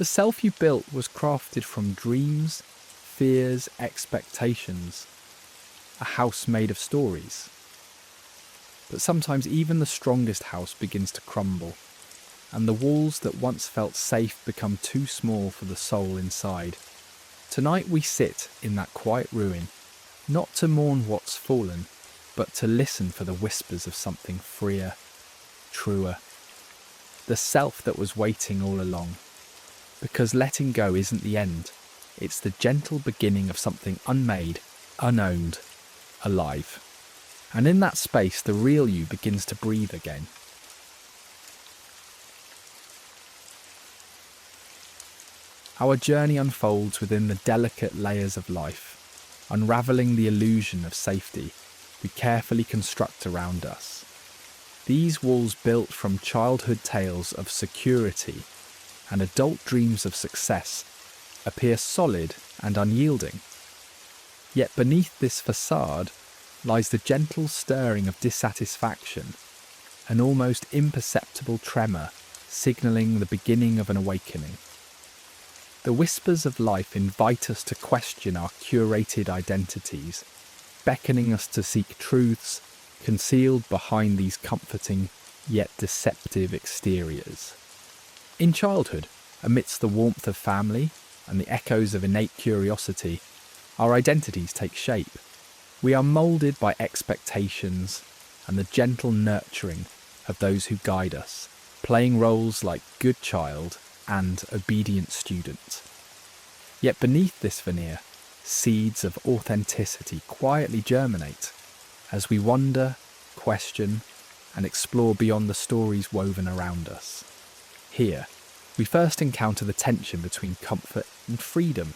The self you built was crafted from dreams, fears, expectations. A house made of stories. But sometimes even the strongest house begins to crumble, and the walls that once felt safe become too small for the soul inside. Tonight we sit in that quiet ruin, not to mourn what's fallen, but to listen for the whispers of something freer, truer. The self that was waiting all along. Because letting go isn't the end. It's the gentle beginning of something unmade, unowned, alive. And in that space, the real you begins to breathe again. Our journey unfolds within the delicate layers of life, unraveling the illusion of safety we carefully construct around us. These walls built from childhood tales of security and adult dreams of success appear solid and unyielding. Yet beneath this facade lies the gentle stirring of dissatisfaction, an almost imperceptible tremor signalling the beginning of an awakening. The whispers of life invite us to question our curated identities, beckoning us to seek truths concealed behind these comforting yet deceptive exteriors. In childhood, amidst the warmth of family and the echoes of innate curiosity, our identities take shape. We are moulded by expectations and the gentle nurturing of those who guide us, playing roles like good child and obedient student. Yet beneath this veneer, seeds of authenticity quietly germinate as we wonder, question, and explore beyond the stories woven around us. Here, we first encounter the tension between comfort and freedom,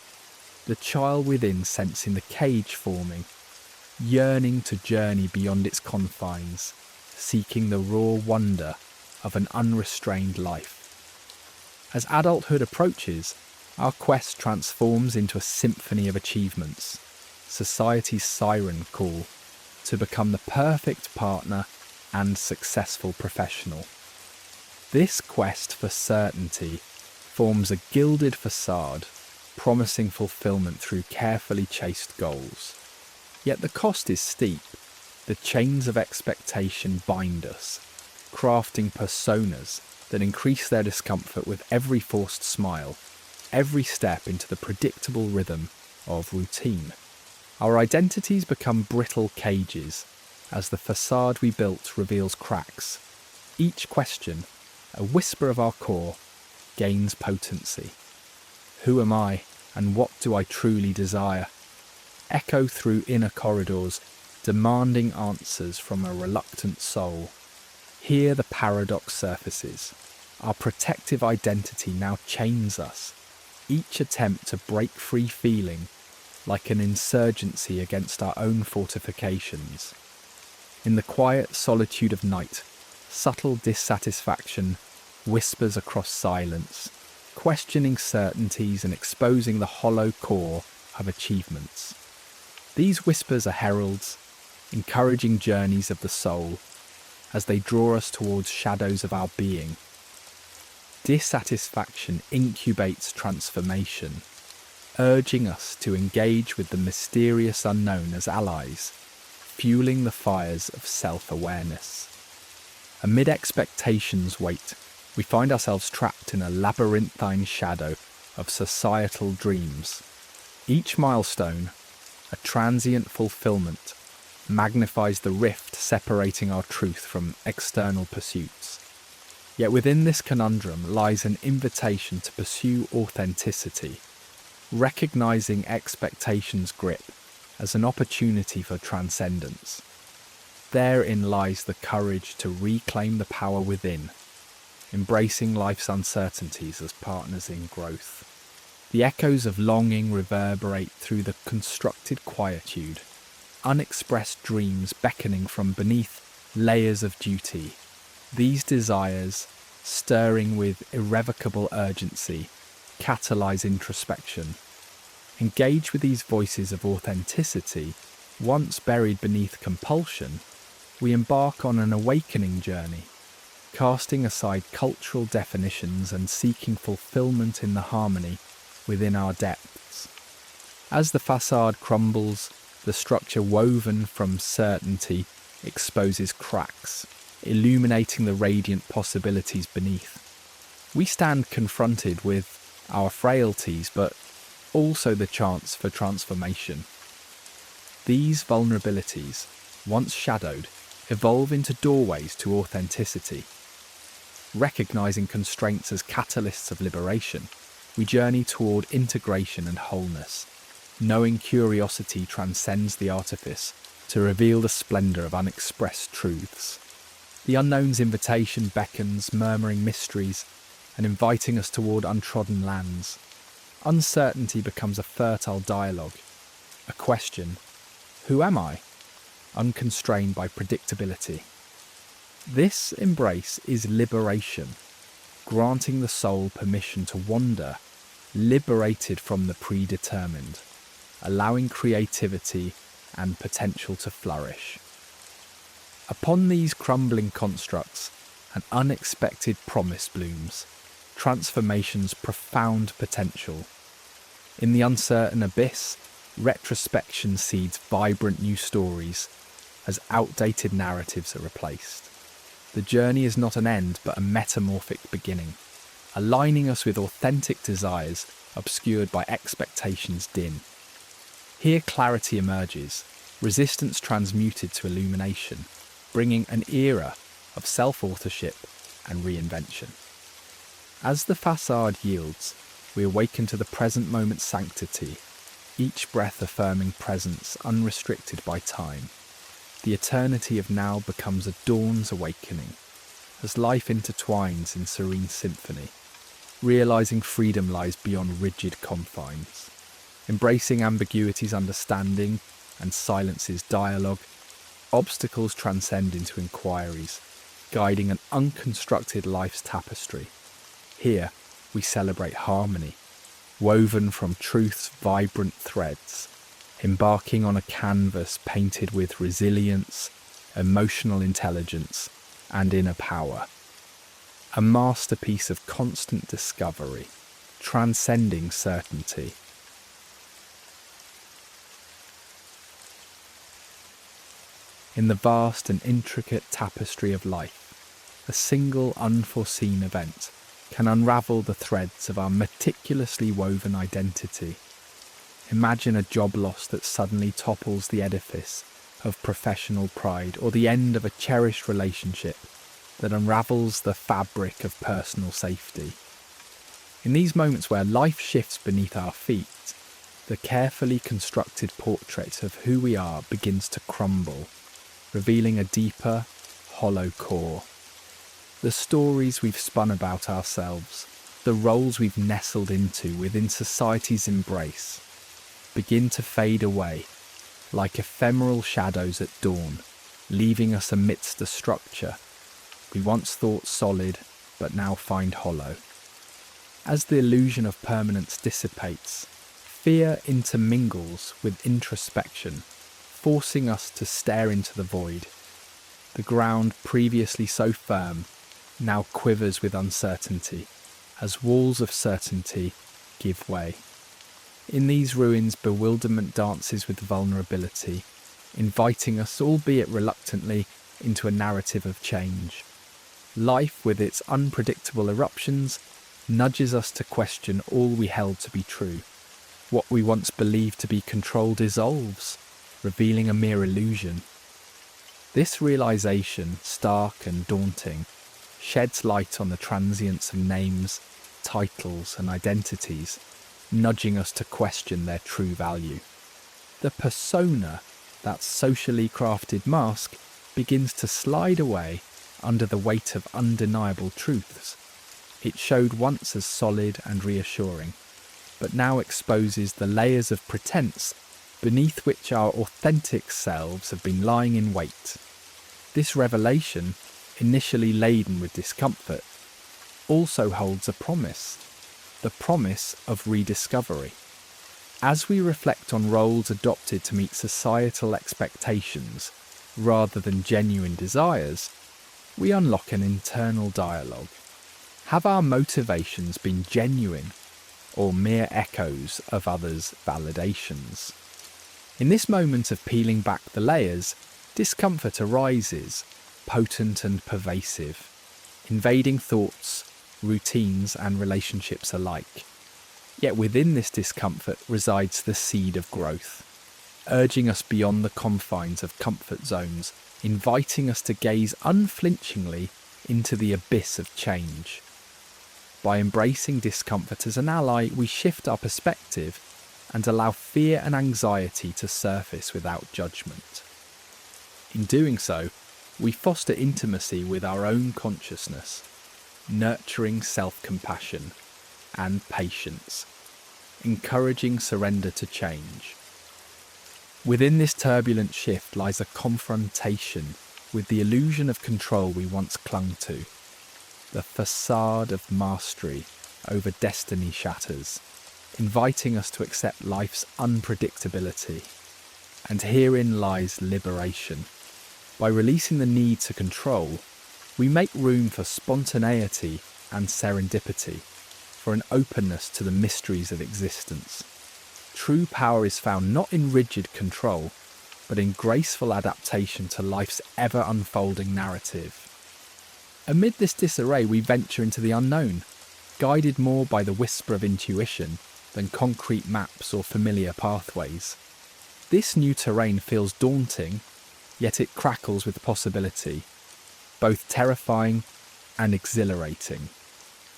the child within sensing the cage forming, yearning to journey beyond its confines, seeking the raw wonder of an unrestrained life. As adulthood approaches, our quest transforms into a symphony of achievements, society's siren call to become the perfect partner and successful professional. This quest for certainty forms a gilded facade, promising fulfillment through carefully chased goals. Yet the cost is steep. The chains of expectation bind us, crafting personas that increase their discomfort with every forced smile, every step into the predictable rhythm of routine. Our identities become brittle cages as the facade we built reveals cracks. Each question, a whisper of our core, gains potency. Who am I, and what do I truly desire? Echo through inner corridors, demanding answers from a reluctant soul. Here the paradox surfaces. Our protective identity now chains us, each attempt to break free feeling like an insurgency against our own fortifications. In the quiet solitude of night, subtle dissatisfaction whispers across silence, questioning certainties and exposing the hollow core of achievements. These whispers are heralds, encouraging journeys of the soul as they draw us towards shadows of our being. Dissatisfaction incubates transformation, urging us to engage with the mysterious unknown as allies, fueling the fires of self-awareness. Amid expectations' weight, we find ourselves trapped in a labyrinthine shadow of societal dreams. Each milestone, a transient fulfillment, magnifies the rift separating our truth from external pursuits. Yet within this conundrum lies an invitation to pursue authenticity, recognizing expectations' grip as an opportunity for transcendence. Therein lies the courage to reclaim the power within, embracing life's uncertainties as partners in growth. The echoes of longing reverberate through the constructed quietude, unexpressed dreams beckoning from beneath layers of duty. These desires, stirring with irrevocable urgency, catalyze introspection. Engage with these voices of authenticity, once buried beneath compulsion, we embark on an awakening journey, casting aside cultural definitions and seeking fulfillment in the harmony within our depths. As the facade crumbles, the structure woven from certainty exposes cracks, illuminating the radiant possibilities beneath. We stand confronted with our frailties, but also the chance for transformation. These vulnerabilities, once shadowed, evolve into doorways to authenticity. Recognizing constraints as catalysts of liberation, we journey toward integration and wholeness, knowing curiosity transcends the artifice to reveal the splendor of unexpressed truths. The unknown's invitation beckons, murmuring mysteries and inviting us toward untrodden lands. Uncertainty becomes a fertile dialogue, a question, who am I? Unconstrained by predictability. This embrace is liberation, granting the soul permission to wander, liberated from the predetermined, allowing creativity and potential to flourish. Upon these crumbling constructs, an unexpected promise blooms, transformation's profound potential. In the uncertain abyss, retrospection seeds vibrant new stories as outdated narratives are replaced. The journey is not an end, but a metamorphic beginning, aligning us with authentic desires obscured by expectations dim. Here clarity emerges, resistance transmuted to illumination, bringing an era of self-authorship and reinvention. As the facade yields, we awaken to the present moment's sanctity, each breath affirming presence unrestricted by time. The eternity of now becomes a dawn's awakening, as life intertwines in serene symphony, realizing freedom lies beyond rigid confines. Embracing ambiguity's understanding and silence's dialogue, obstacles transcend into inquiries, guiding an unconstructed life's tapestry. Here, we celebrate harmony, woven from truth's vibrant threads, embarking on a canvas painted with resilience, emotional intelligence, and inner power. A masterpiece of constant discovery, transcending certainty. In the vast and intricate tapestry of life, a single unforeseen event can unravel the threads of our meticulously woven identity. Imagine a job loss that suddenly topples the edifice of professional pride, or the end of a cherished relationship that unravels the fabric of personal safety. In these moments where life shifts beneath our feet, the carefully constructed portrait of who we are begins to crumble, revealing a deeper, hollow core. The stories we've spun about ourselves, the roles we've nestled into within society's embrace, begin to fade away, like ephemeral shadows at dawn, leaving us amidst a structure we once thought solid, but now find hollow. As the illusion of permanence dissipates, fear intermingles with introspection, forcing us to stare into the void. The ground previously so firm now quivers with uncertainty, as walls of certainty give way. In these ruins, bewilderment dances with vulnerability, inviting us, albeit reluctantly, into a narrative of change. Life, with its unpredictable eruptions, nudges us to question all we held to be true. What we once believed to be control dissolves, revealing a mere illusion. This realization, stark and daunting, sheds light on the transience of names, titles, and identities, nudging us to question their true value. The persona, that socially crafted mask, begins to slide away under the weight of undeniable truths. It showed once as solid and reassuring, but now exposes the layers of pretense beneath which our authentic selves have been lying in wait. This revelation, initially laden with discomfort, also holds a promise, the promise of rediscovery. As we reflect on roles adopted to meet societal expectations rather than genuine desires, we unlock an internal dialogue. Have our motivations been genuine or mere echoes of others' validations? In this moment of peeling back the layers, discomfort arises, potent and pervasive, invading thoughts, routines and relationships alike. Yet within this discomfort resides the seed of growth, urging us beyond the confines of comfort zones, inviting us to gaze unflinchingly into the abyss of change. By embracing discomfort as an ally, we shift our perspective and allow fear and anxiety to surface without judgment. In doing so, we foster intimacy with our own consciousness, nurturing self-compassion and patience, encouraging surrender to change. Within this turbulent shift lies a confrontation with the illusion of control we once clung to. The facade of mastery over destiny shatters, inviting us to accept life's unpredictability. And herein lies liberation. By releasing the need to control, we make room for spontaneity and serendipity, for an openness to the mysteries of existence. True power is found not in rigid control, but in graceful adaptation to life's ever-unfolding narrative. Amid this disarray, we venture into the unknown, guided more by the whisper of intuition than concrete maps or familiar pathways. This new terrain feels daunting, yet it crackles with possibility, both terrifying and exhilarating.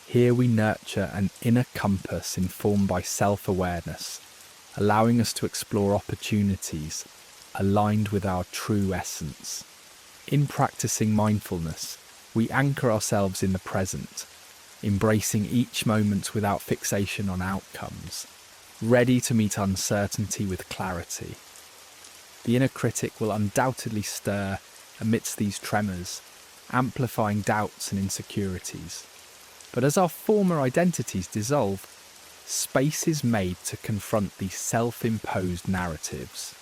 Here we nurture an inner compass informed by self-awareness, allowing us to explore opportunities aligned with our true essence. In practicing mindfulness, we anchor ourselves in the present, embracing each moment without fixation on outcomes, ready to meet uncertainty with clarity. The inner critic will undoubtedly stir amidst these tremors, amplifying doubts and insecurities. But as our former identities dissolve, space is made to confront these self-imposed narratives.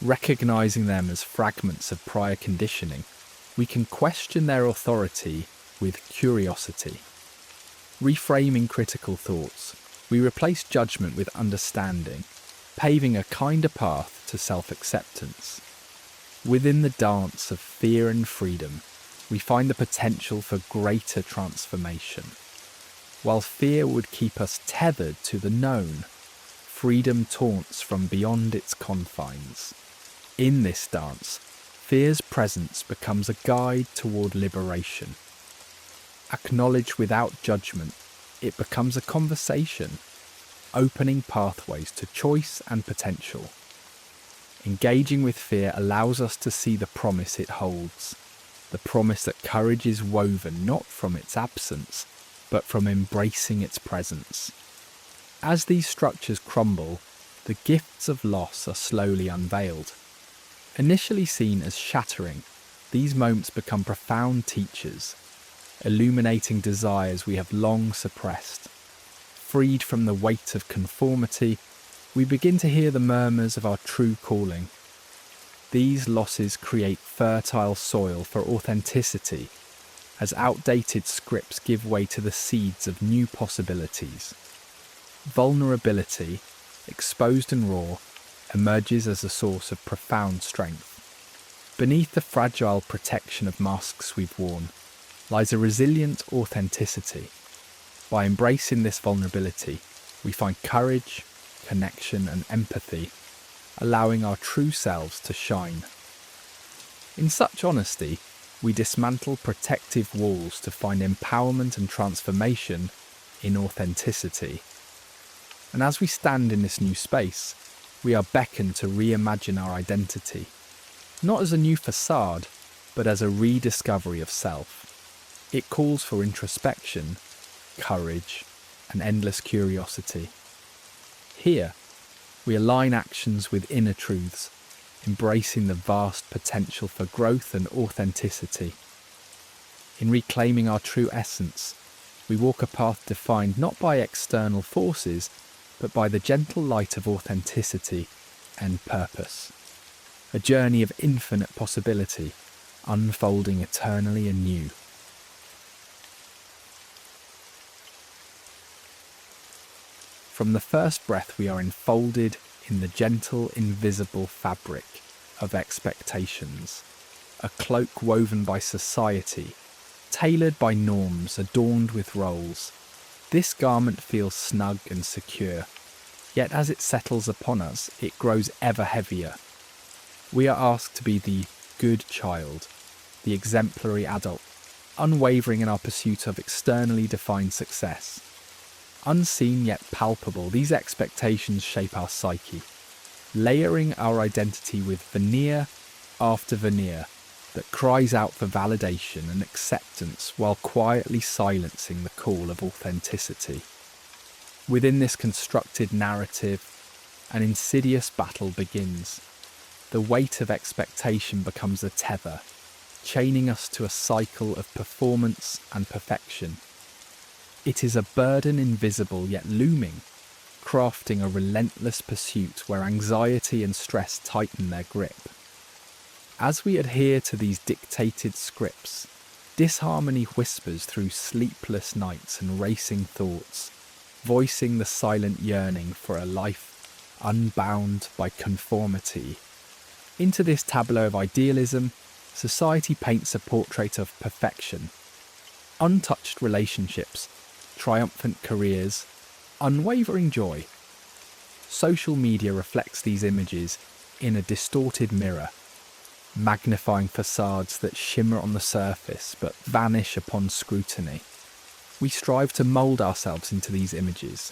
Recognizing them as fragments of prior conditioning, we can question their authority with curiosity. Reframing critical thoughts, we replace judgment with understanding, paving a kinder path to self-acceptance. Within the dance of fear and freedom, we find the potential for greater transformation. While fear would keep us tethered to the known, freedom taunts from beyond its confines. In this dance, fear's presence becomes a guide toward liberation. Acknowledged without judgment, it becomes a conversation, opening pathways to choice and potential. Engaging with fear allows us to see the promise it holds, the promise that courage is woven not from its absence, but from embracing its presence. As these structures crumble, the gifts of loss are slowly unveiled. Initially seen as shattering, these moments become profound teachers, illuminating desires we have long suppressed. Freed from the weight of conformity, we begin to hear the murmurs of our true calling. These losses create fertile soil for authenticity, as outdated scripts give way to the seeds of new possibilities. Vulnerability, exposed and raw, emerges as a source of profound strength. Beneath the fragile protection of masks we've worn lies a resilient authenticity. By embracing this vulnerability, we find courage, connection and empathy, allowing our true selves to shine. In such honesty, we dismantle protective walls to find empowerment and transformation in authenticity. And as we stand in this new space, we are beckoned to reimagine our identity, not as a new facade, but as a rediscovery of self. It calls for introspection, courage, and endless curiosity. Here, we align actions with inner truths, embracing the vast potential for growth and authenticity. In reclaiming our true essence, we walk a path defined not by external forces, but by the gentle light of authenticity and purpose. A journey of infinite possibility, unfolding eternally anew. From the first breath we are enfolded in the gentle, invisible fabric of expectations, a cloak woven by society, tailored by norms, adorned with roles. This garment feels snug and secure, yet as it settles upon us, it grows ever heavier. We are asked to be the good child, the exemplary adult, unwavering in our pursuit of externally defined success. Unseen yet palpable, these expectations shape our psyche, layering our identity with veneer after veneer that cries out for validation and acceptance while quietly silencing the call of authenticity. Within this constructed narrative, an insidious battle begins. The weight of expectation becomes a tether, chaining us to a cycle of performance and perfection. It is a burden invisible yet looming, crafting a relentless pursuit where anxiety and stress tighten their grip. As we adhere to these dictated scripts, disharmony whispers through sleepless nights and racing thoughts, voicing the silent yearning for a life unbound by conformity. Into this tableau of idealism, society paints a portrait of perfection. Untouched relationships, triumphant careers, unwavering joy. Social media reflects these images in a distorted mirror, magnifying facades that shimmer on the surface but vanish upon scrutiny. We strive to mould ourselves into these images,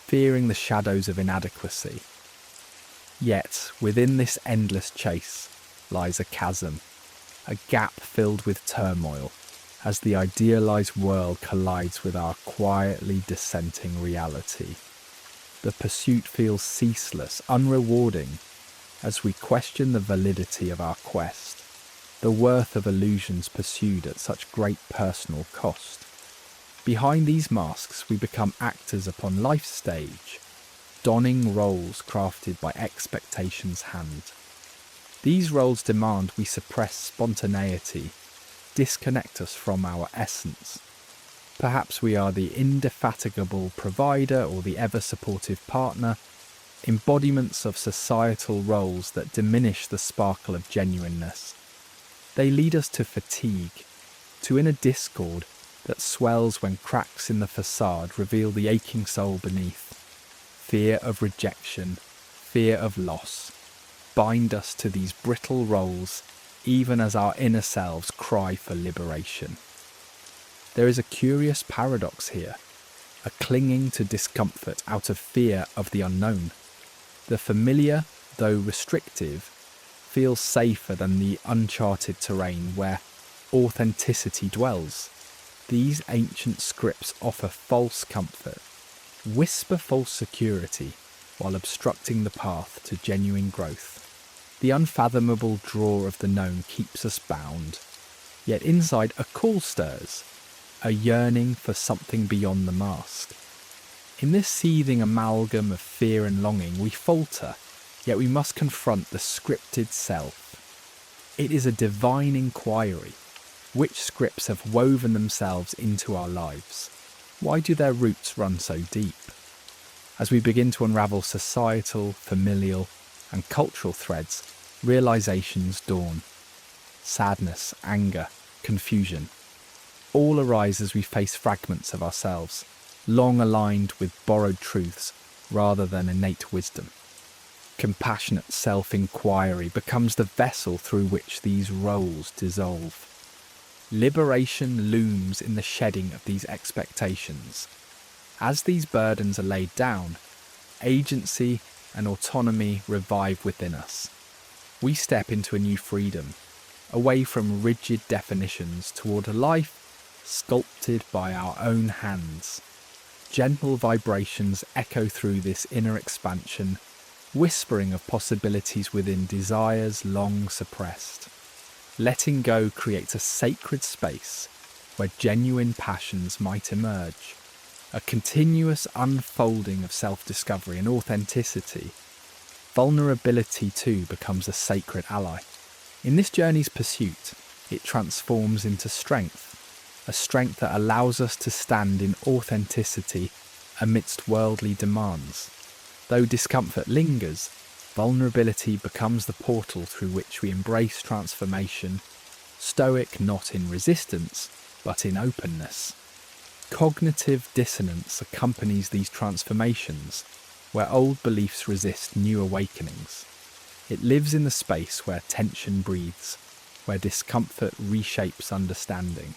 fearing the shadows of inadequacy. Yet, within this endless chase lies a chasm, a gap filled with turmoil, as the idealized world collides with our quietly dissenting reality. The pursuit feels ceaseless, unrewarding, as we question the validity of our quest, the worth of illusions pursued at such great personal cost. Behind these masks, we become actors upon life's stage, donning roles crafted by expectation's hand. These roles demand we suppress spontaneity, disconnect us from our essence. Perhaps we are the indefatigable provider or the ever-supportive partner, embodiments of societal roles that diminish the sparkle of genuineness. They lead us to fatigue, to inner discord that swells when cracks in the facade reveal the aching soul beneath. Fear of rejection, fear of loss, bind us to these brittle roles even as our inner selves cry for liberation. There is a curious paradox here, a clinging to discomfort out of fear of the unknown. The familiar, though restrictive, feels safer than the uncharted terrain where authenticity dwells. These ancient scripts offer false comfort, whisper false security, while obstructing the path to genuine growth. The unfathomable draw of the known keeps us bound, yet inside a call stirs, a yearning for something beyond the mask. In this seething amalgam of fear and longing, we falter, yet we must confront the scripted self. It is a divine inquiry. Which scripts have woven themselves into our lives? Why do their roots run so deep? As we begin to unravel societal, familial, and cultural threads, realizations dawn. Sadness, anger, confusion, all arise as we face fragments of ourselves, long aligned with borrowed truths rather than innate wisdom. Compassionate self-inquiry becomes the vessel through which these roles dissolve. Liberation looms in the shedding of these expectations. As these burdens are laid down, agency and autonomy revive within us. We step into a new freedom, away from rigid definitions toward a life sculpted by our own hands. Gentle vibrations echo through this inner expansion, whispering of possibilities within desires long suppressed. Letting go creates a sacred space where genuine passions might emerge, a continuous unfolding of self-discovery and authenticity. Vulnerability too becomes a sacred ally. In this journey's pursuit, it transforms into strength, a strength that allows us to stand in authenticity amidst worldly demands. Though discomfort lingers, vulnerability becomes the portal through which we embrace transformation, stoic not in resistance, but in openness. Cognitive dissonance accompanies these transformations, where old beliefs resist new awakenings. It lives in the space where tension breathes, where discomfort reshapes understanding.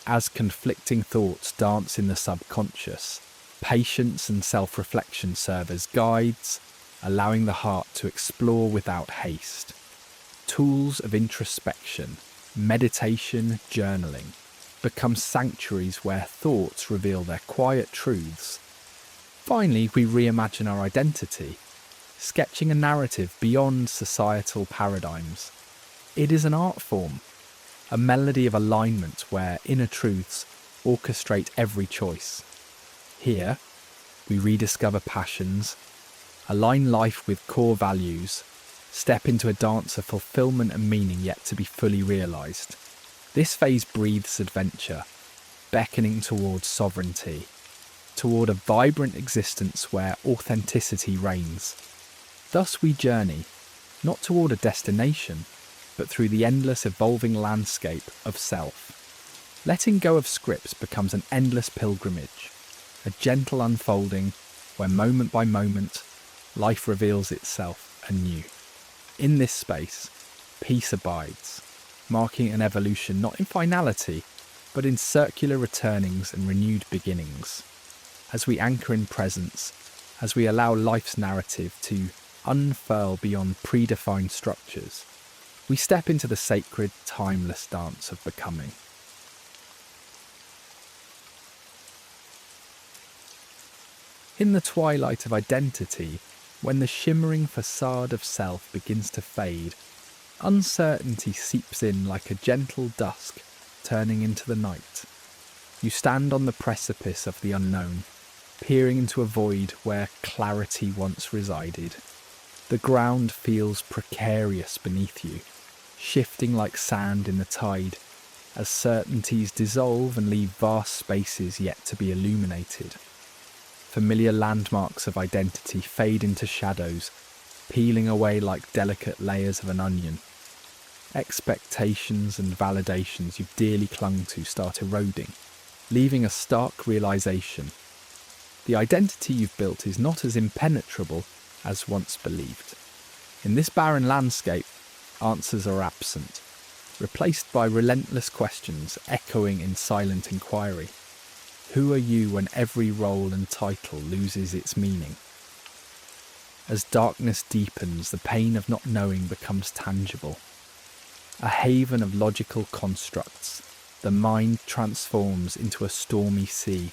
As conflicting thoughts dance in the subconscious, patience and self-reflection serve as guides, allowing the heart to explore without haste. Tools of introspection, meditation, journaling, become sanctuaries where thoughts reveal their quiet truths. Finally, we reimagine our identity, sketching a narrative beyond societal paradigms. It is an art form, a melody of alignment where inner truths orchestrate every choice. Here, we rediscover passions, align life with core values, step into a dance of fulfillment and meaning yet to be fully realised. This phase breathes adventure, beckoning towards sovereignty, toward a vibrant existence where authenticity reigns. Thus we journey, not toward a destination, but through the endless evolving landscape of self. Letting go of scripts becomes an endless pilgrimage, a gentle unfolding where moment by moment, life reveals itself anew. In this space, peace abides, marking an evolution not in finality, but in circular returnings and renewed beginnings. As we anchor in presence, as we allow life's narrative to unfurl beyond predefined structures, we step into the sacred, timeless dance of becoming. In the twilight of identity, when the shimmering facade of self begins to fade, uncertainty seeps in like a gentle dusk turning into the night. You stand on the precipice of the unknown, peering into a void where clarity once resided. The ground feels precarious beneath you, shifting like sand in the tide, as certainties dissolve and leave vast spaces yet to be illuminated. Familiar landmarks of identity fade into shadows, peeling away like delicate layers of an onion. Expectations and validations you've dearly clung to start eroding, leaving a stark realization. The identity you've built is not as impenetrable as once believed. In this barren landscape, answers are absent, replaced by relentless questions echoing in silent inquiry. Who are you when every role and title loses its meaning? As darkness deepens, the pain of not knowing becomes tangible. A haven of logical constructs, the mind transforms into a stormy sea,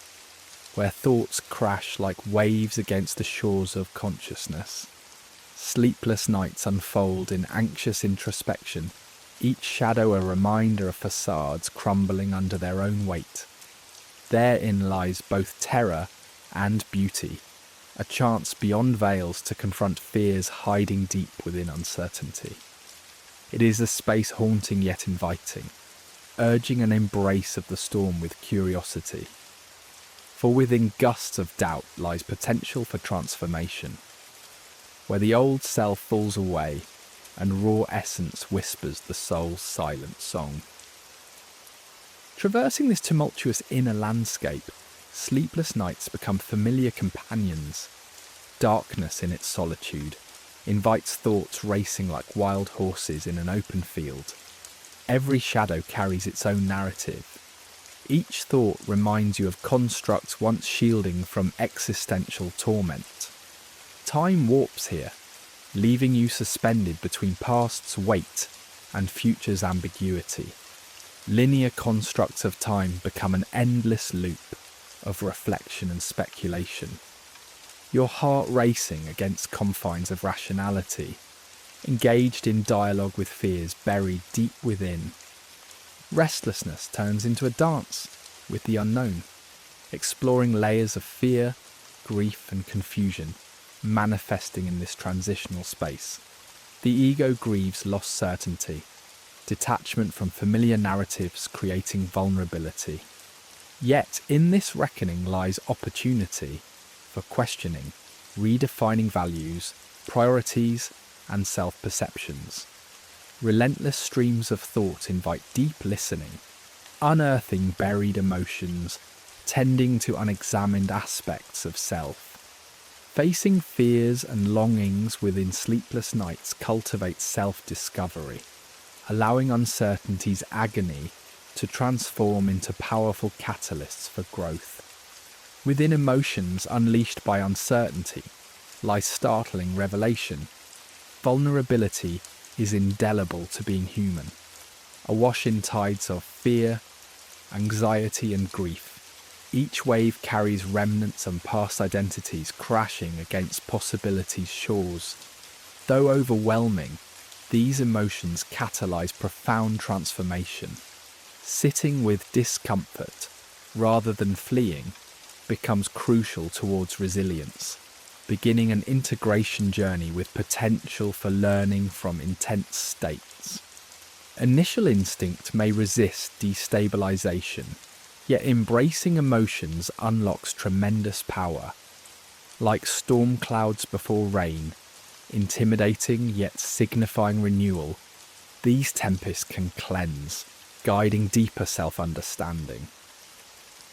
where thoughts crash like waves against the shores of consciousness. Sleepless nights unfold in anxious introspection, each shadow a reminder of facades crumbling under their own weight. Therein lies both terror and beauty, a chance beyond veils to confront fears hiding deep within uncertainty. It is a space haunting yet inviting, urging an embrace of the storm with curiosity. For within gusts of doubt lies potential for transformation, where the old self falls away and raw essence whispers the soul's silent song. Traversing this tumultuous inner landscape, sleepless nights become familiar companions. Darkness in its solitude invites thoughts racing like wild horses in an open field. Every shadow carries its own narrative. Each thought reminds you of constructs once shielding from existential torment. Time warps here, leaving you suspended between past's weight and future's ambiguity. Linear constructs of time become an endless loop of reflection and speculation. Your heart racing against confines of rationality, engaged in dialogue with fears buried deep within. Restlessness turns into a dance with the unknown, exploring layers of fear, grief and confusion, manifesting in this transitional space. The ego grieves lost certainty, detachment from familiar narratives creating vulnerability. Yet in this reckoning lies opportunity for questioning, redefining values, priorities, and self-perceptions. Relentless streams of thought invite deep listening, unearthing buried emotions, tending to unexamined aspects of self. Facing fears and longings within sleepless nights cultivates self-discovery, allowing uncertainty's agony to transform into powerful catalysts for growth. Within emotions unleashed by uncertainty lies startling revelation. Vulnerability is indelible to being human, awash in tides of fear, anxiety and grief. Each wave carries remnants and past identities crashing against possibility's shores. Though overwhelming, these emotions catalyze profound transformation. Sitting with discomfort, rather than fleeing, becomes crucial towards resilience, beginning an integration journey with potential for learning from intense states. Initial instinct may resist destabilization, yet embracing emotions unlocks tremendous power. Like storm clouds before rain, intimidating yet signifying renewal, these tempests can cleanse, guiding deeper self-understanding.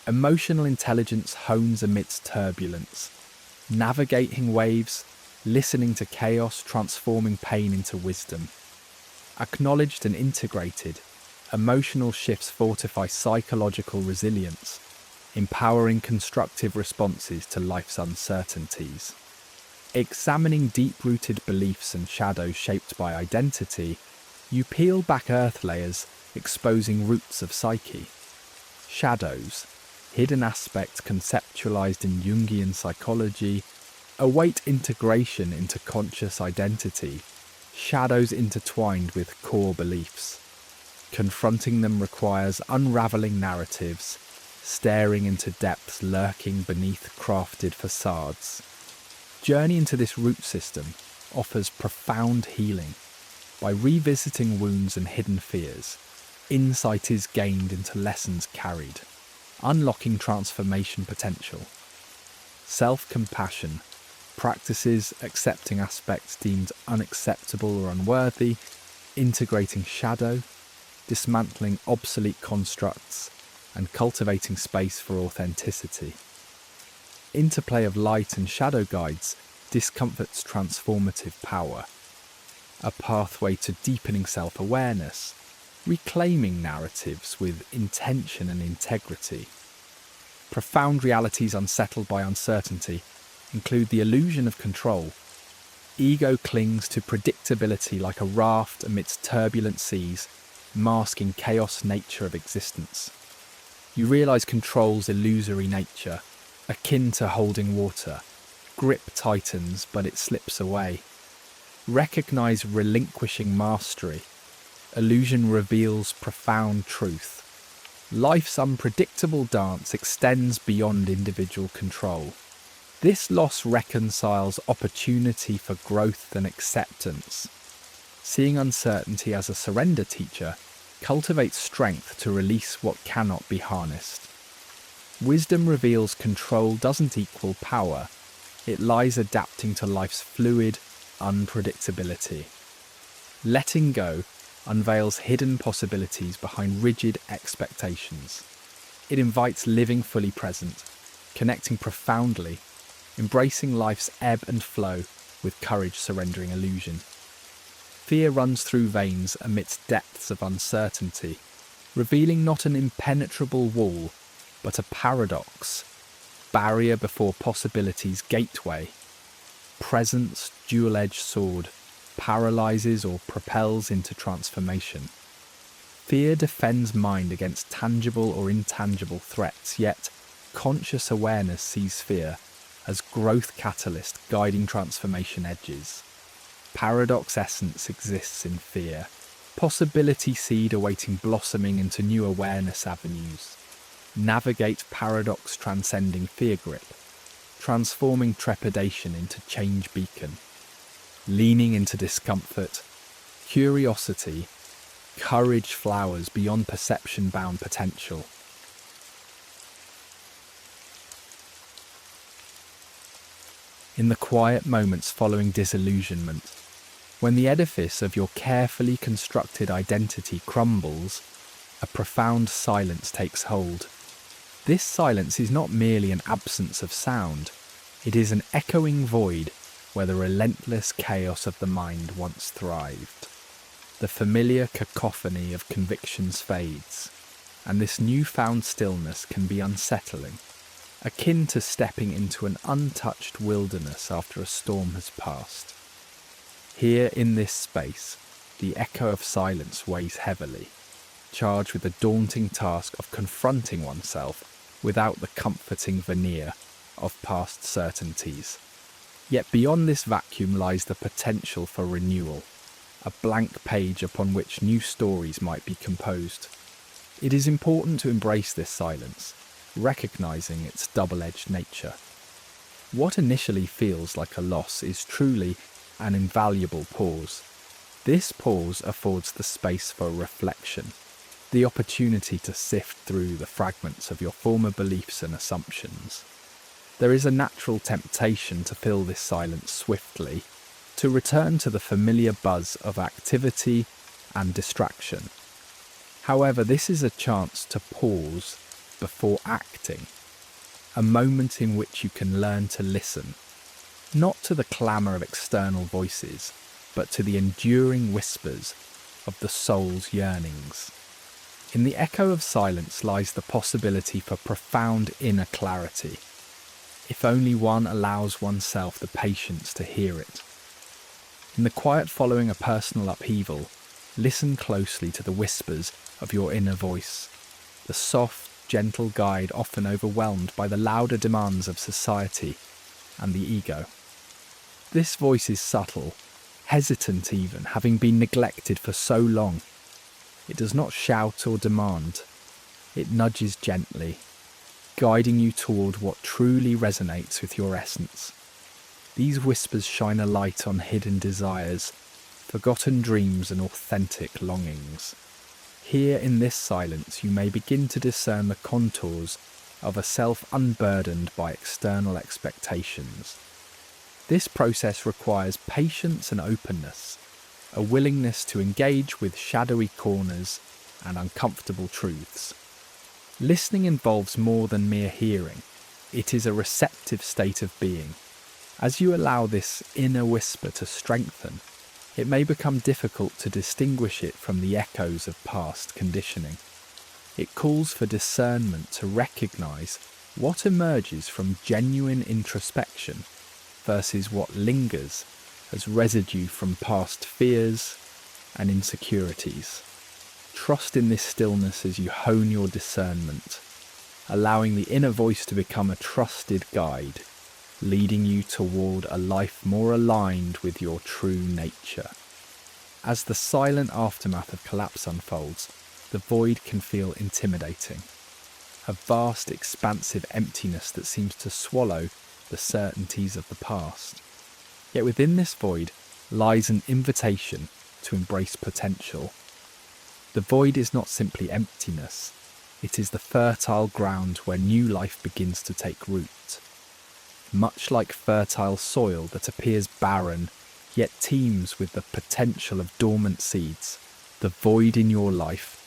Emotional intelligence hones amidst turbulence, navigating waves, listening to chaos, transforming pain into wisdom. Acknowledged and integrated, emotional shifts fortify psychological resilience, empowering constructive responses to life's uncertainties. Examining deep-rooted beliefs and shadows shaped by identity, you peel back earth layers, exposing roots of psyche. Shadows, hidden aspects conceptualized in Jungian psychology, await integration into conscious identity, shadows intertwined with core beliefs. Confronting them requires unraveling narratives, staring into depths lurking beneath crafted facades. Journey into this root system offers profound healing. By revisiting wounds and hidden fears, insight is gained into lessons carried, unlocking transformation potential. Self-compassion practices accepting aspects deemed unacceptable or unworthy, integrating shadow, dismantling obsolete constructs, and cultivating space for authenticity. Interplay of light and shadow guides discomfort's transformative power, a pathway to deepening self-awareness, reclaiming narratives with intention and integrity. Profound realities unsettled by uncertainty include the illusion of control. Ego clings to predictability like a raft amidst turbulent seas, masking chaos nature of existence. You realize control's illusory nature, akin to holding water. Grip tightens, but it slips away. Recognize relinquishing mastery. Illusion reveals profound truth. Life's unpredictable dance extends beyond individual control. This loss reconciles opportunity for growth and acceptance. Seeing uncertainty as a surrender teacher cultivates strength to release what cannot be harnessed. Wisdom reveals control doesn't equal power. It lies adapting to life's fluid unpredictability. Letting go unveils hidden possibilities behind rigid expectations. It invites living fully present, connecting profoundly, embracing life's ebb and flow with courage surrendering illusion. Fear runs through veins amidst depths of uncertainty, revealing not an impenetrable wall, but a paradox, barrier before possibility's gateway. Presence, dual-edged sword, paralyzes or propels into transformation. Fear defends mind against tangible or intangible threats, yet conscious awareness sees fear as growth catalyst guiding transformation edges. Paradox essence exists in fear, possibility seed awaiting blossoming into new awareness avenues. Navigate paradox transcending fear grip, transforming trepidation into change beacon. Leaning into discomfort, curiosity, Courage flowers beyond perception-bound potential. In the quiet moments following disillusionment, when the edifice of your carefully constructed identity crumbles, a profound silence takes hold. This silence is not merely an absence of sound, it is an echoing void where the relentless chaos of the mind once thrived. The familiar cacophony of convictions fades, and this newfound stillness can be unsettling, akin to stepping into an untouched wilderness after a storm has passed. Here in this space, the echo of silence weighs heavily, charged with the daunting task of confronting oneself without the comforting veneer of past certainties. Yet beyond this vacuum lies the potential for renewal, a blank page upon which new stories might be composed. It is important to embrace this silence, recognizing its double-edged nature. What initially feels like a loss is truly an invaluable pause. This pause affords the space for reflection, the opportunity to sift through the fragments of your former beliefs and assumptions. There is a natural temptation to fill this silence swiftly, to return to the familiar buzz of activity and distraction. However, this is a chance to pause before acting, a moment in which you can learn to listen, not to the clamour of external voices, but to the enduring whispers of the soul's yearnings. In the echo of silence lies the possibility for profound inner clarity, if only one allows oneself the patience to hear it. In the quiet following a personal upheaval, listen closely to the whispers of your inner voice, the soft, gentle guide often overwhelmed by the louder demands of society and the ego. This voice is subtle, hesitant even, having been neglected for so long. It does not shout or demand. It nudges gently, guiding you toward what truly resonates with your essence. These whispers shine a light on hidden desires, forgotten dreams and authentic longings. Here in this silence you may begin to discern the contours of a self unburdened by external expectations. This process requires patience and openness, a willingness to engage with shadowy corners and uncomfortable truths. Listening involves more than mere hearing. It is a receptive state of being. As you allow this inner whisper to strengthen, it may become difficult to distinguish it from the echoes of past conditioning. It calls for discernment to recognize what emerges from genuine introspection versus what lingers as residue from past fears and insecurities. Trust in this stillness as you hone your discernment, allowing the inner voice to become a trusted guide, leading you toward a life more aligned with your true nature. As the silent aftermath of collapse unfolds, the void can feel intimidating, a vast, expansive emptiness that seems to swallow the certainties of the past. Yet within this void lies an invitation to embrace potential. The void is not simply emptiness, it is the fertile ground where new life begins to take root. Much like fertile soil that appears barren, yet teems with the potential of dormant seeds, the void in your life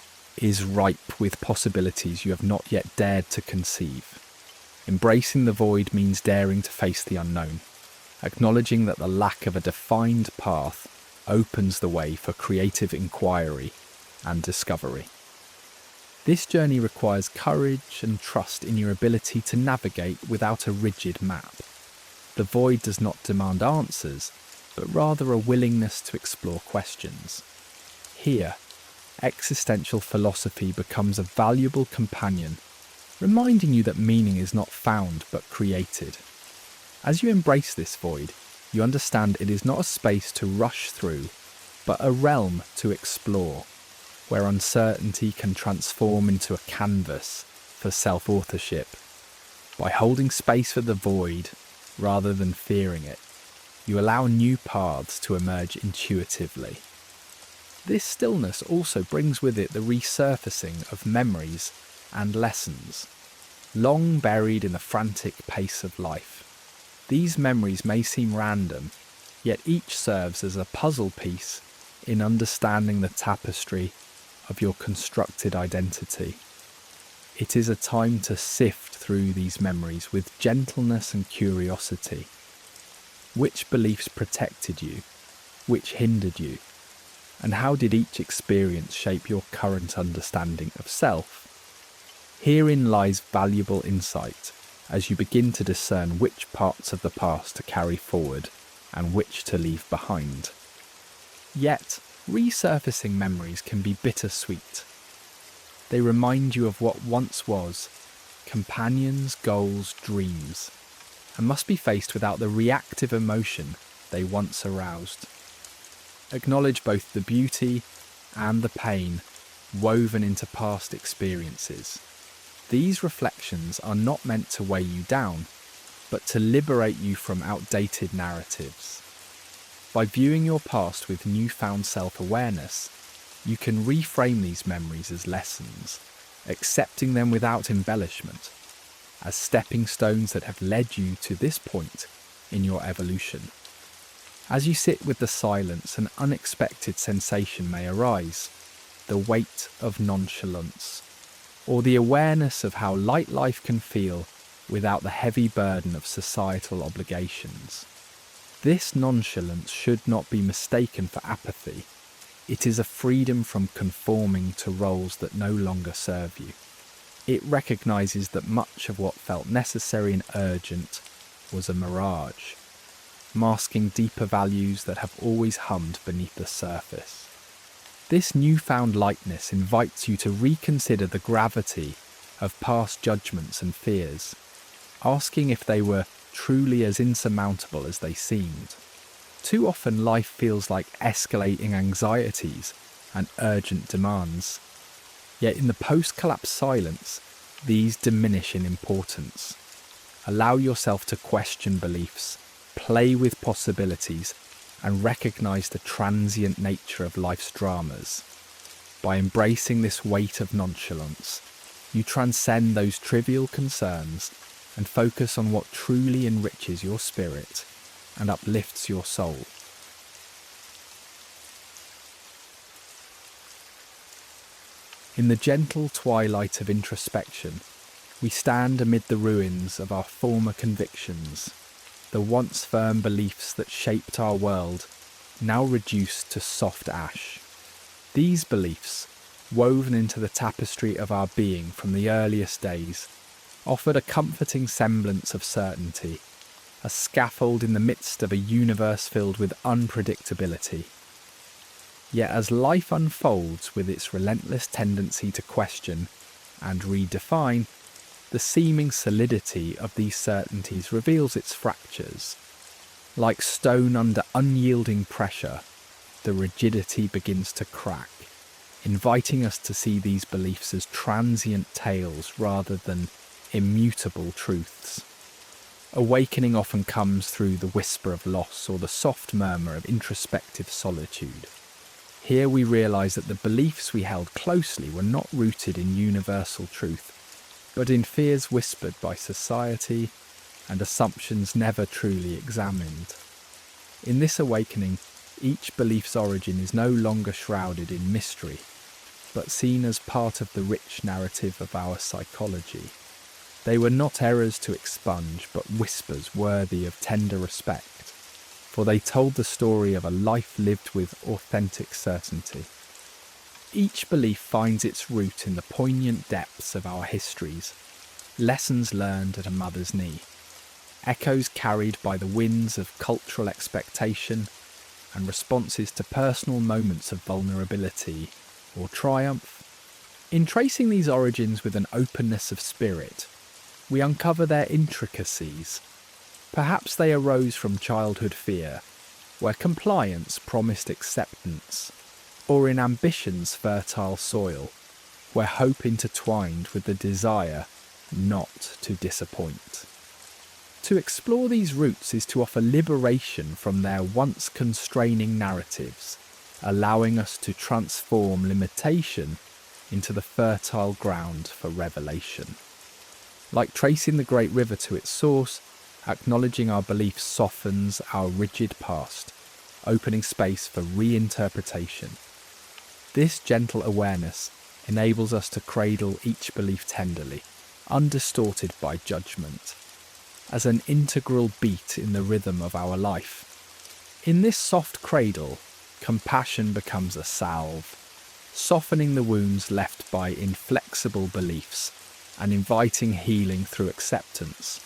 is ripe with possibilities you have not yet dared to conceive. Embracing the void means daring to face the unknown, acknowledging that the lack of a defined path opens the way for creative inquiry and discovery. This journey requires courage and trust in your ability to navigate without a rigid map. The void does not demand answers, but rather a willingness to explore questions. Here, existential philosophy becomes a valuable companion, reminding you that meaning is not found but created. As you embrace this void, you understand it is not a space to rush through, but a realm to explore, where uncertainty can transform into a canvas for self-authorship. By holding space for the void, rather than fearing it, you allow new paths to emerge intuitively. This stillness also brings with it the resurfacing of memories and lessons, long buried in the frantic pace of life. These memories may seem random, yet each serves as a puzzle piece in understanding the tapestry of your constructed identity. It is a time to sift through these memories with gentleness and curiosity. Which beliefs protected you? Which hindered you? And how did each experience shape your current understanding of self? Herein lies valuable insight as you begin to discern which parts of the past to carry forward and which to leave behind. Yet, resurfacing memories can be bittersweet. They remind you of what once was, companions, goals, dreams, and must be faced without the reactive emotion they once aroused. Acknowledge both the beauty and the pain woven into past experiences. These reflections are not meant to weigh you down, but to liberate you from outdated narratives. By viewing your past with newfound self-awareness, you can reframe these memories as lessons, accepting them without embellishment, as stepping stones that have led you to this point in your evolution. As you sit with the silence, an unexpected sensation may arise, the weight of nonchalance, or the awareness of how light life can feel without the heavy burden of societal obligations. This nonchalance should not be mistaken for apathy. It is a freedom from conforming to roles that no longer serve you. It recognises that much of what felt necessary and urgent was a mirage, masking deeper values that have always hummed beneath the surface. This newfound lightness invites you to reconsider the gravity of past judgments and fears, asking if they were truly as insurmountable as they seemed. Too often life feels like escalating anxieties and urgent demands. Yet in the post-collapse silence, these diminish in importance. Allow yourself to question beliefs, play with possibilities, and recognise the transient nature of life's dramas. By embracing this weight of nonchalance, you transcend those trivial concerns and focus on what truly enriches your spirit and uplifts your soul. In the gentle twilight of introspection, we stand amid the ruins of our former convictions, the once firm beliefs that shaped our world, now reduced to soft ash. These beliefs, woven into the tapestry of our being from the earliest days, offered a comforting semblance of certainty, a scaffold in the midst of a universe filled with unpredictability. Yet as life unfolds with its relentless tendency to question and redefine, the seeming solidity of these certainties reveals its fractures. Like stone under unyielding pressure, the rigidity begins to crack, inviting us to see these beliefs as transient tales rather than immutable truths. Awakening often comes through the whisper of loss or the soft murmur of introspective solitude. Here we realise that the beliefs we held closely were not rooted in universal truth, but in fears whispered by society and assumptions never truly examined. In this awakening, each belief's origin is no longer shrouded in mystery, but seen as part of the rich narrative of our psychology. They were not errors to expunge, but whispers worthy of tender respect, for they told the story of a life lived with authentic certainty. Each belief finds its root in the poignant depths of our histories, lessons learned at a mother's knee, echoes carried by the winds of cultural expectation, and responses to personal moments of vulnerability or triumph. In tracing these origins with an openness of spirit, we uncover their intricacies. Perhaps they arose from childhood fear, where compliance promised acceptance, or in ambition's fertile soil, where hope intertwined with the desire not to disappoint. To explore these roots is to offer liberation from their once constraining narratives, allowing us to transform limitation into the fertile ground for revelation. Like tracing the great river to its source, acknowledging our beliefs softens our rigid past, opening space for reinterpretation. This gentle awareness enables us to cradle each belief tenderly, undistorted by judgment, as an integral beat in the rhythm of our life. In this soft cradle, compassion becomes a salve, softening the wounds left by inflexible beliefs and inviting healing through acceptance.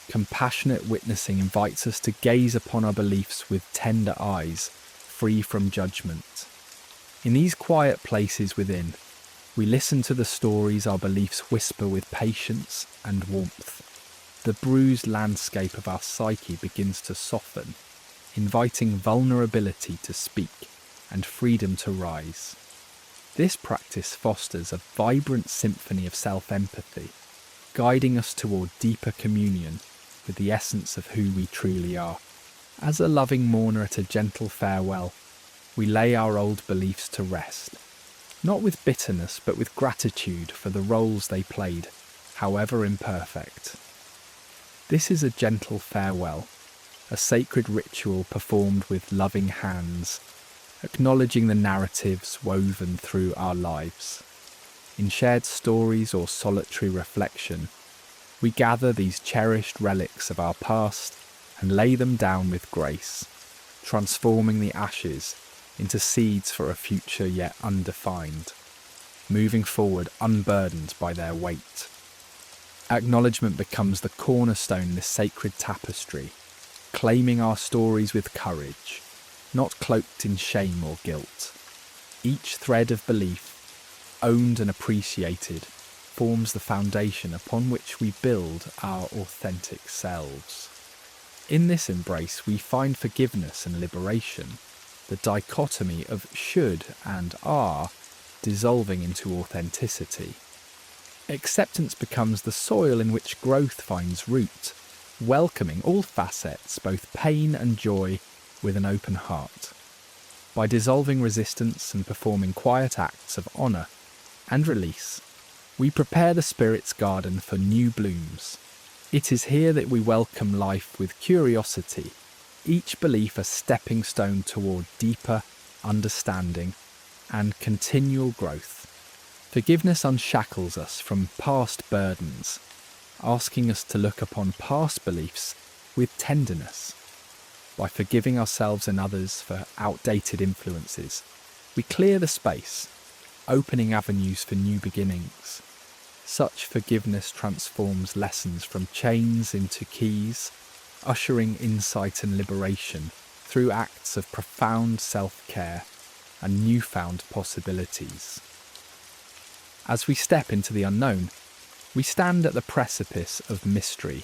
Compassionate witnessing invites us to gaze upon our beliefs with tender eyes, free from judgment. In these quiet places within, we listen to the stories our beliefs whisper with patience and warmth. The bruised landscape of our psyche begins to soften, inviting vulnerability to speak and freedom to rise. This practice fosters a vibrant symphony of self-empathy, guiding us toward deeper communion with the essence of who we truly are. As a loving mourner at a gentle farewell, we lay our old beliefs to rest, not with bitterness but with gratitude for the roles they played, however imperfect. This is a gentle farewell, a sacred ritual performed with loving hands, acknowledging the narratives woven through our lives. In shared stories or solitary reflection, we gather these cherished relics of our past and lay them down with grace, transforming the ashes into seeds for a future yet undefined, moving forward unburdened by their weight. Acknowledgement becomes the cornerstone in this sacred tapestry, claiming our stories with courage, not cloaked in shame or guilt. Each thread of belief, owned and appreciated, forms the foundation upon which we build our authentic selves. In this embrace, we find forgiveness and liberation, the dichotomy of should and are dissolving into authenticity. Acceptance becomes the soil in which growth finds root, welcoming all facets, both pain and joy, with an open heart. By dissolving resistance and performing quiet acts of honour and release, we prepare the spirit's garden for new blooms. It is here that we welcome life with curiosity, each belief a stepping stone toward deeper understanding and continual growth. Forgiveness unshackles us from past burdens, asking us to look upon past beliefs with tenderness. By forgiving ourselves and others for outdated influences, we clear the space, opening avenues for new beginnings. Such forgiveness transforms lessons from chains into keys, ushering insight and liberation through acts of profound self-care and newfound possibilities. As we step into the unknown, we stand at the precipice of mystery,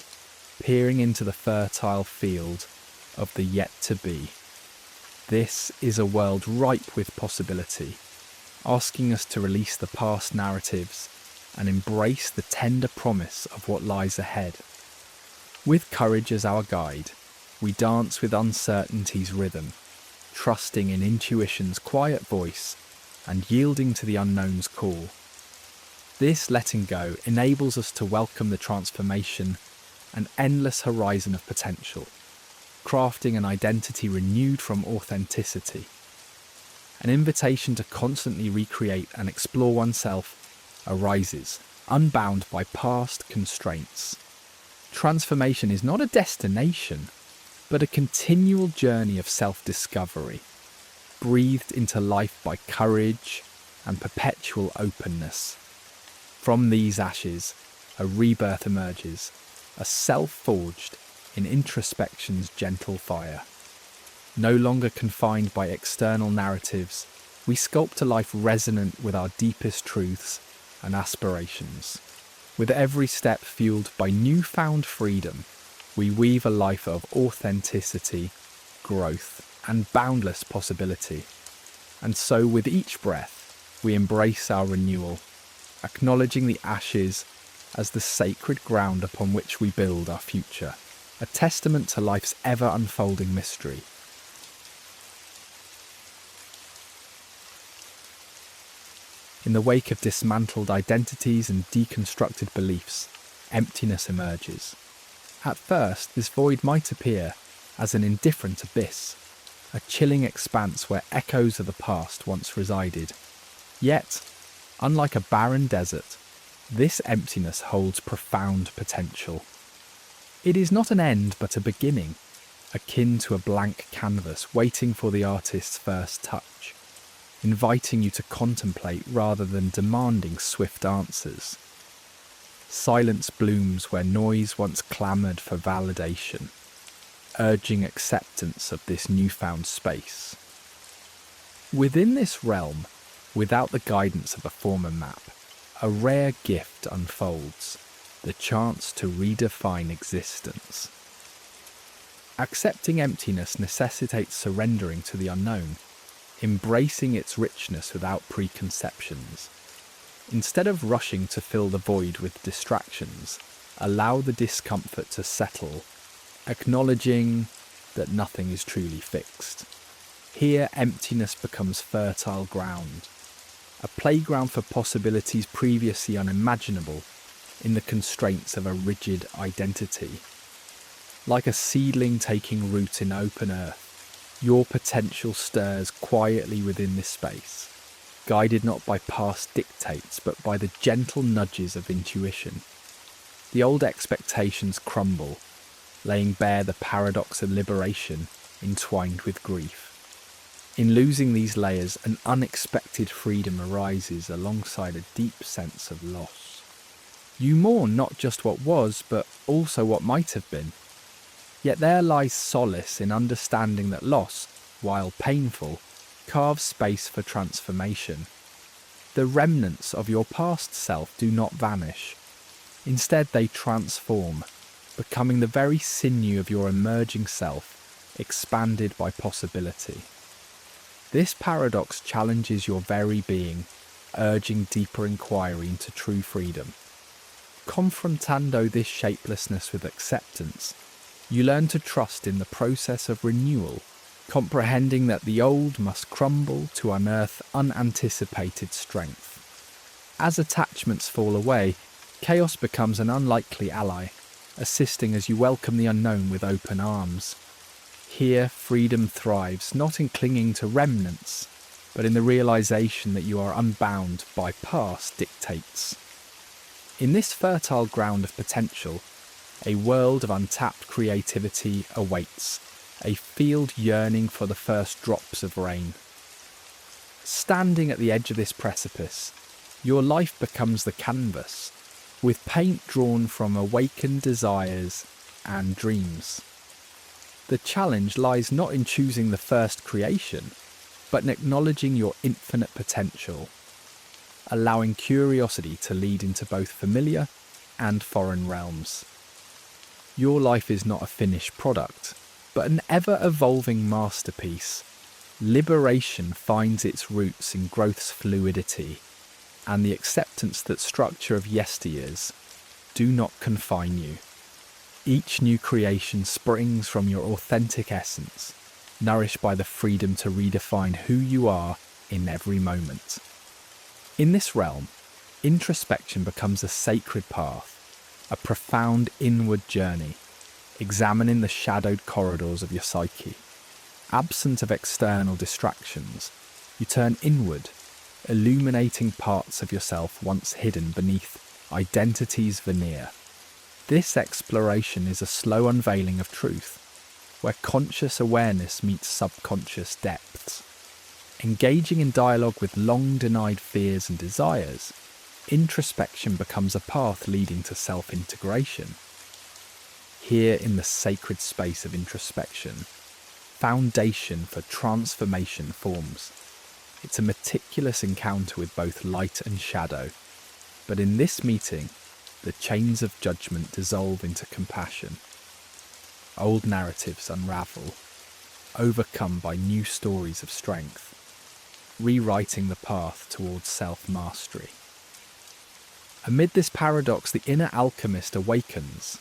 peering into the fertile field of the yet-to-be. This is a world ripe with possibility, asking us to release the past narratives and embrace the tender promise of what lies ahead. With courage as our guide, we dance with uncertainty's rhythm, trusting in intuition's quiet voice and yielding to the unknown's call. This letting go enables us to welcome the transformation, an endless horizon of potential, crafting an identity renewed from authenticity. An invitation to constantly recreate and explore oneself arises, unbound by past constraints. Transformation is not a destination, but a continual journey of self-discovery, breathed into life by courage and perpetual openness. From these ashes, a rebirth emerges, a self forged in introspection's gentle fire. No longer confined by external narratives, we sculpt a life resonant with our deepest truths and aspirations. With every step fueled by newfound freedom, we weave a life of authenticity, growth, and boundless possibility. And so with each breath, we embrace our renewal, acknowledging the ashes as the sacred ground upon which we build our future, a testament to life's ever-unfolding mystery. In the wake of dismantled identities and deconstructed beliefs, emptiness emerges. At first, this void might appear as an indifferent abyss, a chilling expanse where echoes of the past once resided. Yet, unlike a barren desert, this emptiness holds profound potential. It is not an end but a beginning, akin to a blank canvas waiting for the artist's first touch, inviting you to contemplate rather than demanding swift answers. Silence blooms where noise once clamoured for validation, urging acceptance of this newfound space. Within this realm, without the guidance of a former map, a rare gift unfolds, the chance to redefine existence. Accepting emptiness necessitates surrendering to the unknown, embracing its richness without preconceptions. Instead of rushing to fill the void with distractions, allow the discomfort to settle, acknowledging that nothing is truly fixed. Here, emptiness becomes fertile ground, a playground for possibilities previously unimaginable in the constraints of a rigid identity. Like a seedling taking root in open earth, your potential stirs quietly within this space, guided not by past dictates but by the gentle nudges of intuition. The old expectations crumble, laying bare the paradox of liberation entwined with grief. In losing these layers, an unexpected freedom arises alongside a deep sense of loss. You mourn not just what was, but also what might have been. Yet there lies solace in understanding that loss, while painful, carves space for transformation. The remnants of your past self do not vanish. Instead, they transform, becoming the very sinew of your emerging self, expanded by possibility. This paradox challenges your very being, urging deeper inquiry into true freedom. Confrontando this shapelessness with acceptance, you learn to trust in the process of renewal, comprehending that the old must crumble to unearth unanticipated strength. As attachments fall away, chaos becomes an unlikely ally, assisting as you welcome the unknown with open arms. Here, freedom thrives not in clinging to remnants, but in the realization that you are unbound by past dictates. In this fertile ground of potential, a world of untapped creativity awaits, a field yearning for the first drops of rain. Standing at the edge of this precipice, your life becomes the canvas, with paint drawn from awakened desires and dreams. The challenge lies not in choosing the first creation, but in acknowledging your infinite potential, allowing curiosity to lead into both familiar and foreign realms. Your life is not a finished product, but an ever-evolving masterpiece. Liberation finds its roots in growth's fluidity, and the acceptance that structure of yesteryears do not confine you. Each new creation springs from your authentic essence, nourished by the freedom to redefine who you are in every moment. In this realm, introspection becomes a sacred path, a profound inward journey, examining the shadowed corridors of your psyche. Absent of external distractions, you turn inward, illuminating parts of yourself once hidden beneath identity's veneer. This exploration is a slow unveiling of truth, where conscious awareness meets subconscious depths. Engaging in dialogue with long-denied fears and desires, introspection becomes a path leading to self-integration. Here in the sacred space of introspection, foundation for transformation forms. It's a meticulous encounter with both light and shadow, but in this meeting, the chains of judgment dissolve into compassion. Old narratives unravel, overcome by new stories of strength, rewriting the path towards self-mastery. Amid this paradox, the inner alchemist awakens,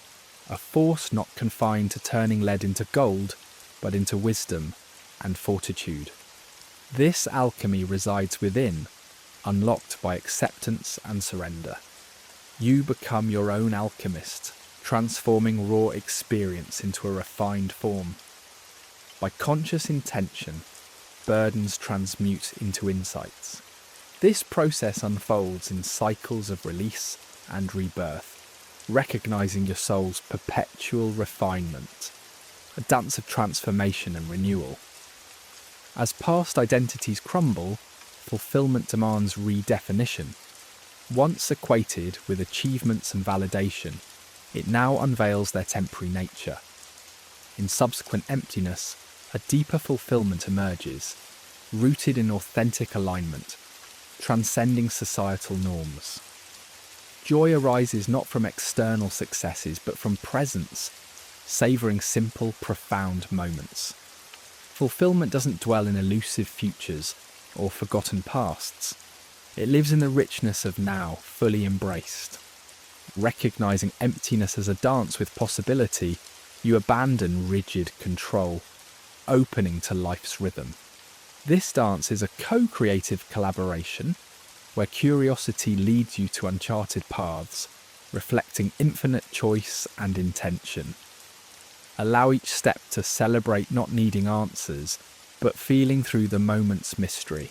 a force not confined to turning lead into gold, but into wisdom and fortitude. This alchemy resides within, unlocked by acceptance and surrender. You become your own alchemist, transforming raw experience into a refined form. By conscious intention, burdens transmute into insights. This process unfolds in cycles of release and rebirth, recognizing your soul's perpetual refinement, a dance of transformation and renewal. As past identities crumble, fulfillment demands redefinition. Once equated with achievements and validation, it now unveils their temporary nature. In subsequent emptiness, a deeper fulfillment emerges, rooted in authentic alignment, transcending societal norms. Joy arises not from external successes, but from presence, savouring simple, profound moments. Fulfillment doesn't dwell in elusive futures or forgotten pasts. It lives in the richness of now, fully embraced. Recognizing emptiness as a dance with possibility, you abandon rigid control, opening to life's rhythm. This dance is a co-creative collaboration where curiosity leads you to uncharted paths, reflecting infinite choice and intention. Allow each step to celebrate not needing answers, but feeling through the moment's mystery.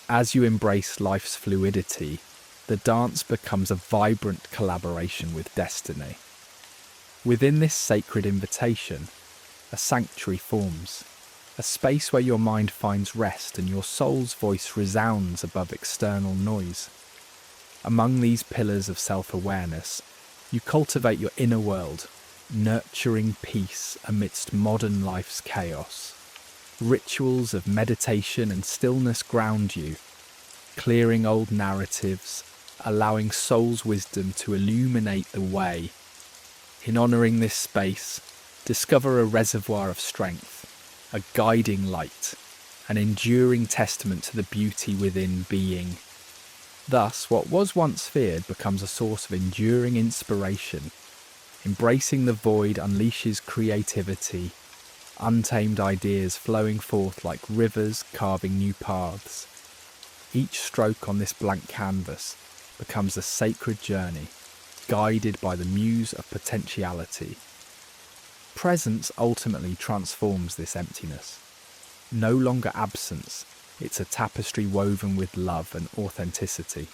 As you embrace life's fluidity, the dance becomes a vibrant collaboration with destiny. Within this sacred invitation, a sanctuary forms, a space where your mind finds rest and your soul's voice resounds above external noise. Among these pillars of self-awareness, you cultivate your inner world, nurturing peace amidst modern life's chaos. Rituals of meditation and stillness ground you, clearing old narratives, allowing soul's wisdom to illuminate the way. In honouring this space, discover a reservoir of strength, a guiding light, an enduring testament to the beauty within being. Thus, what was once feared becomes a source of enduring inspiration. Embracing the void unleashes creativity, untamed ideas flowing forth like rivers carving new paths. Each stroke on this blank canvas becomes a sacred journey, guided by the muse of potentiality. Presence ultimately transforms this emptiness. No longer absence, it's a tapestry woven with love and authenticity.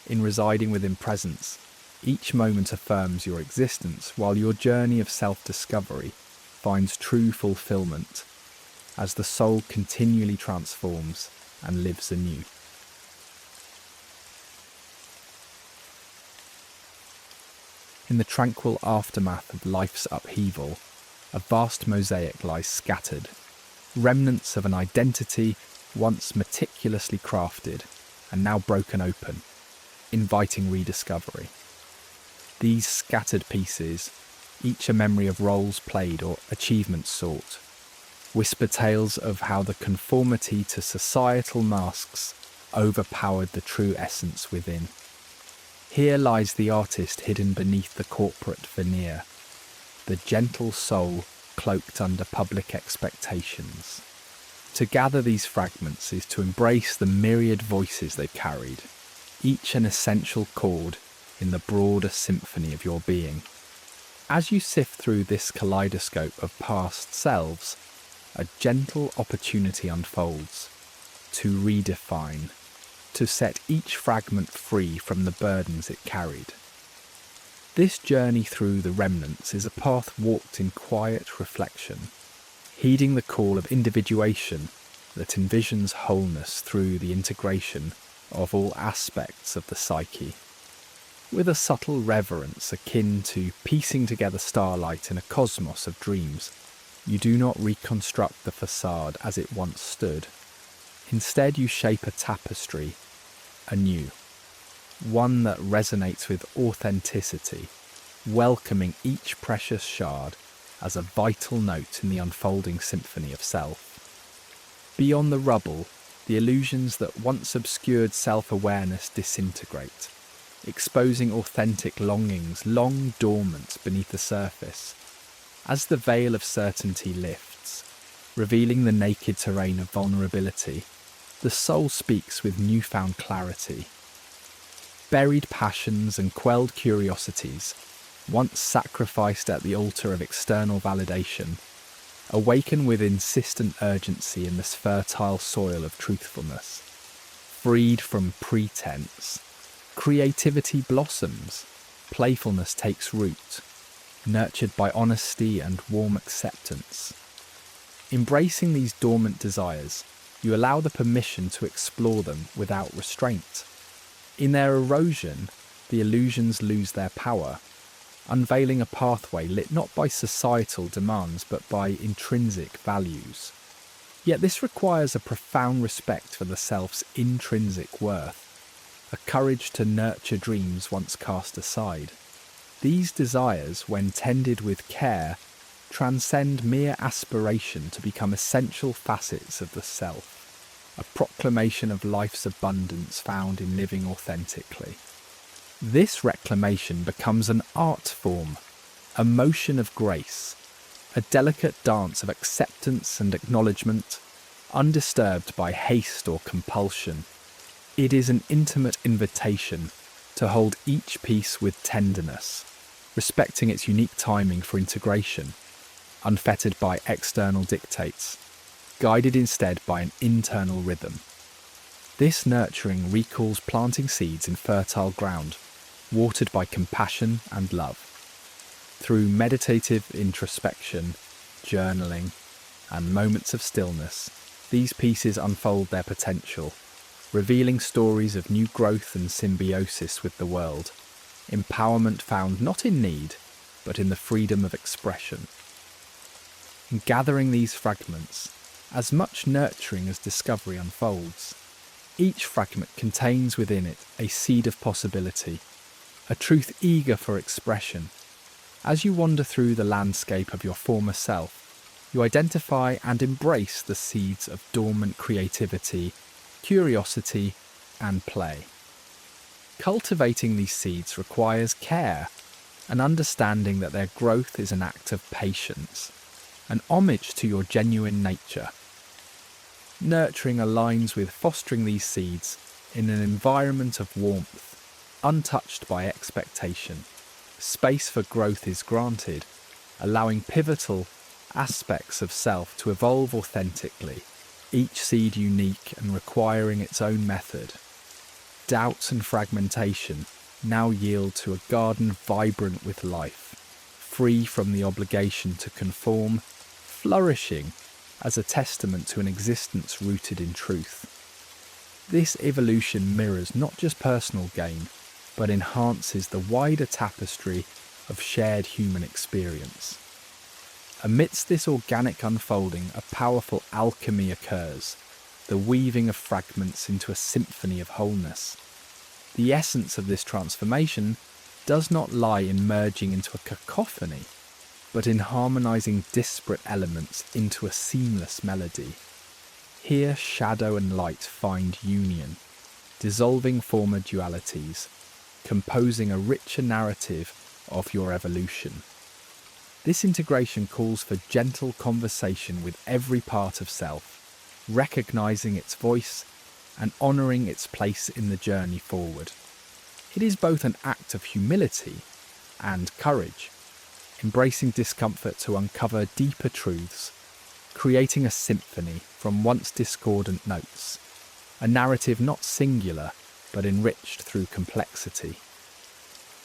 In residing within presence, each moment affirms your existence, while your journey of self-discovery finds true fulfillment as the soul continually transforms and lives anew. In the tranquil aftermath of life's upheaval, a vast mosaic lies scattered, remnants of an identity once meticulously crafted and now broken open, inviting rediscovery. These scattered pieces, each a memory of roles played or achievements sought, whisper tales of how the conformity to societal masks overpowered the true essence within. Here lies the artist hidden beneath the corporate veneer, the gentle soul cloaked under public expectations. To gather these fragments is to embrace the myriad voices they've carried, each an essential chord in the broader symphony of your being. As you sift through this kaleidoscope of past selves, a gentle opportunity unfolds to redefine, to set each fragment free from the burdens it carried. This journey through the remnants is a path walked in quiet reflection, heeding the call of individuation that envisions wholeness through the integration of all aspects of the psyche. With a subtle reverence akin to piecing together starlight in a cosmos of dreams, you do not reconstruct the facade as it once stood. Instead, you shape a tapestry anew, one that resonates with authenticity, welcoming each precious shard as a vital note in the unfolding symphony of self. Beyond the rubble, the illusions that once obscured self-awareness disintegrate, exposing authentic longings long dormant beneath the surface. As the veil of certainty lifts, revealing the naked terrain of vulnerability, the soul speaks with newfound clarity. Buried passions and quelled curiosities, once sacrificed at the altar of external validation, awaken with insistent urgency in this fertile soil of truthfulness. Freed from pretense, creativity blossoms, playfulness takes root, nurtured by honesty and warm acceptance. Embracing these dormant desires, you allow the permission to explore them without restraint. In their erosion, the illusions lose their power, unveiling a pathway lit not by societal demands but by intrinsic values. Yet this requires a profound respect for the self's intrinsic worth, a courage to nurture dreams once cast aside. These desires, when tended with care, transcend mere aspiration to become essential facets of the self, a proclamation of life's abundance found in living authentically. This reclamation becomes an art form, a motion of grace, a delicate dance of acceptance and acknowledgement, undisturbed by haste or compulsion. It is an intimate invitation to hold each piece with tenderness, respecting its unique timing for integration, unfettered by external dictates, guided instead by an internal rhythm. This nurturing recalls planting seeds in fertile ground, watered by compassion and love. Through meditative introspection, journaling, and moments of stillness, these pieces unfold their potential, revealing stories of new growth and symbiosis with the world, empowerment found not in need, but in the freedom of expression. In gathering these fragments, as much nurturing as discovery unfolds, each fragment contains within it a seed of possibility, a truth eager for expression. As you wander through the landscape of your former self, you identify and embrace the seeds of dormant creativity, curiosity, and play. Cultivating these seeds requires care, an understanding that their growth is an act of patience, an homage to your genuine nature. Nurturing aligns with fostering these seeds in an environment of warmth, untouched by expectation. Space for growth is granted, allowing pivotal aspects of self to evolve authentically, each seed unique and requiring its own method. Doubts and fragmentation now yield to a garden vibrant with life, free from the obligation to conform, flourishing as a testament to an existence rooted in truth. This evolution mirrors not just personal gain, but enhances the wider tapestry of shared human experience. Amidst this organic unfolding, a powerful alchemy occurs, the weaving of fragments into a symphony of wholeness. The essence of this transformation does not lie in merging into a cacophony, but in harmonizing disparate elements into a seamless melody. Here shadow and light find union, dissolving former dualities, composing a richer narrative of your evolution. This integration calls for gentle conversation with every part of self, recognizing its voice and honoring its place in the journey forward. It is both an act of humility and courage, embracing discomfort to uncover deeper truths, creating a symphony from once discordant notes, a narrative not singular but enriched through complexity.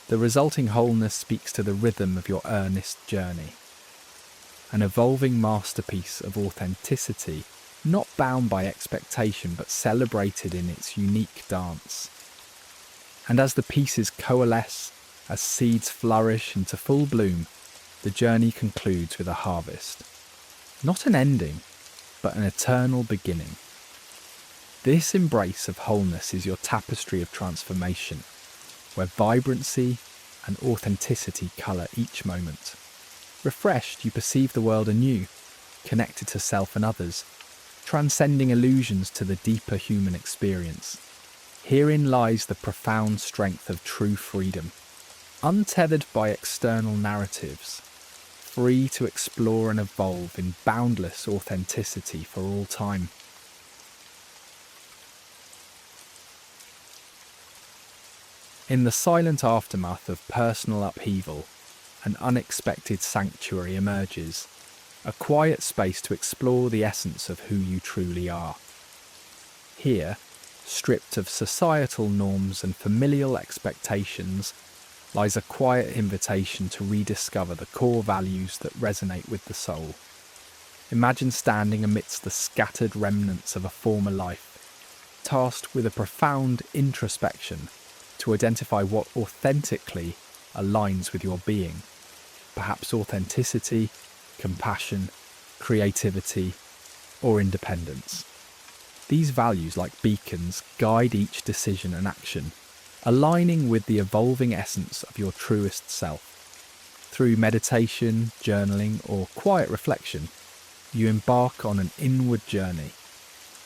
The resulting wholeness speaks to the rhythm of your earnest journey, an evolving masterpiece of authenticity, not bound by expectation but celebrated in its unique dance. And as the pieces coalesce, as seeds flourish into full bloom, the journey concludes with a harvest. Not an ending, but an eternal beginning. This embrace of wholeness is your tapestry of transformation, where vibrancy and authenticity colour each moment. Refreshed, you perceive the world anew, connected to self and others, transcending illusions to the deeper human experience. Herein lies the profound strength of true freedom, untethered by external narratives, free to explore and evolve in boundless authenticity for all time. In the silent aftermath of personal upheaval, an unexpected sanctuary emerges, a quiet space to explore the essence of who you truly are. Here, stripped of societal norms and familial expectations, lies a quiet invitation to rediscover the core values that resonate with the soul. Imagine standing amidst the scattered remnants of a former life, tasked with a profound introspection to identify what authentically aligns with your being. Perhaps authenticity, compassion, creativity, or independence. These values, like beacons, guide each decision and action, aligning with the evolving essence of your truest self. Through meditation, journaling, or quiet reflection, you embark on an inward journey,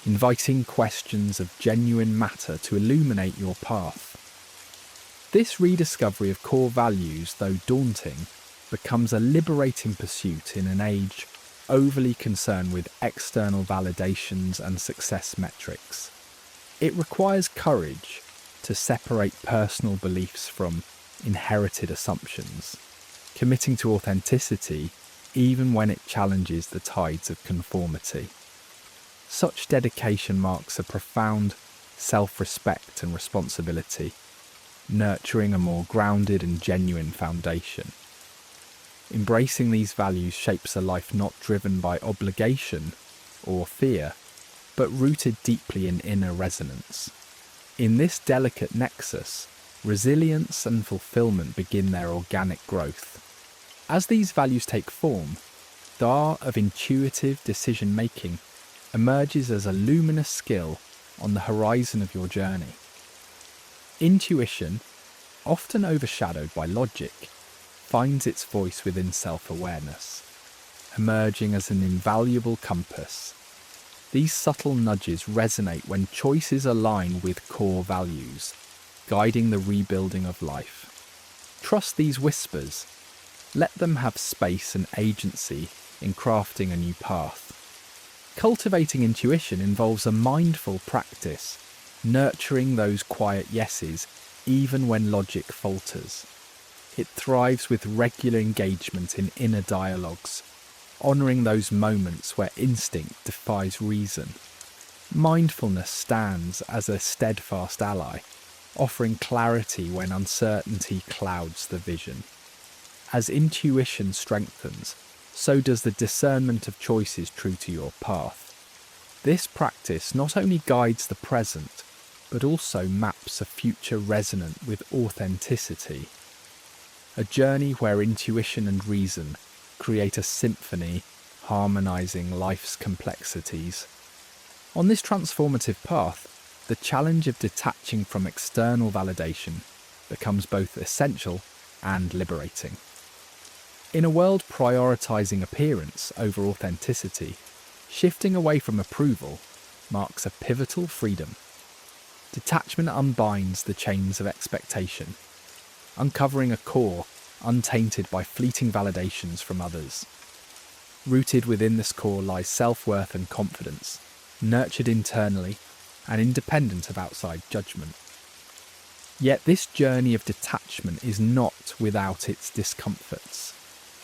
inviting questions of genuine matter to illuminate your path. This rediscovery of core values, though daunting, becomes a liberating pursuit in an age overly concerned with external validations and success metrics. It requires courage to separate personal beliefs from inherited assumptions, committing to authenticity even when it challenges the tides of conformity. Such dedication marks a profound self-respect and responsibility, nurturing a more grounded and genuine foundation. Embracing these values shapes a life not driven by obligation or fear, but rooted deeply in inner resonance. In this delicate nexus, resilience and fulfillment begin their organic growth. As these values take form, the art of intuitive decision-making emerges as a luminous skill on the horizon of your journey. Intuition, often overshadowed by logic, finds its voice within self-awareness, emerging as an invaluable compass. These subtle nudges resonate when choices align with core values, guiding the rebuilding of life. Trust these whispers. Let them have space and agency in crafting a new path. Cultivating intuition involves a mindful practice, nurturing those quiet yeses even when logic falters. It thrives with regular engagement in inner dialogues, honouring those moments where instinct defies reason. Mindfulness stands as a steadfast ally, offering clarity when uncertainty clouds the vision. As intuition strengthens, so does the discernment of choices true to your path. This practice not only guides the present, but also maps a future resonant with authenticity. A journey where intuition and reason create a symphony, harmonizing life's complexities. On this transformative path, the challenge of detaching from external validation becomes both essential and liberating. In a world prioritizing appearance over authenticity, shifting away from approval marks a pivotal freedom. Detachment unbinds the chains of expectation, uncovering a core untainted by fleeting validations from others. Rooted within this core lies self-worth and confidence, nurtured internally and independent of outside judgment. Yet this journey of detachment is not without its discomforts.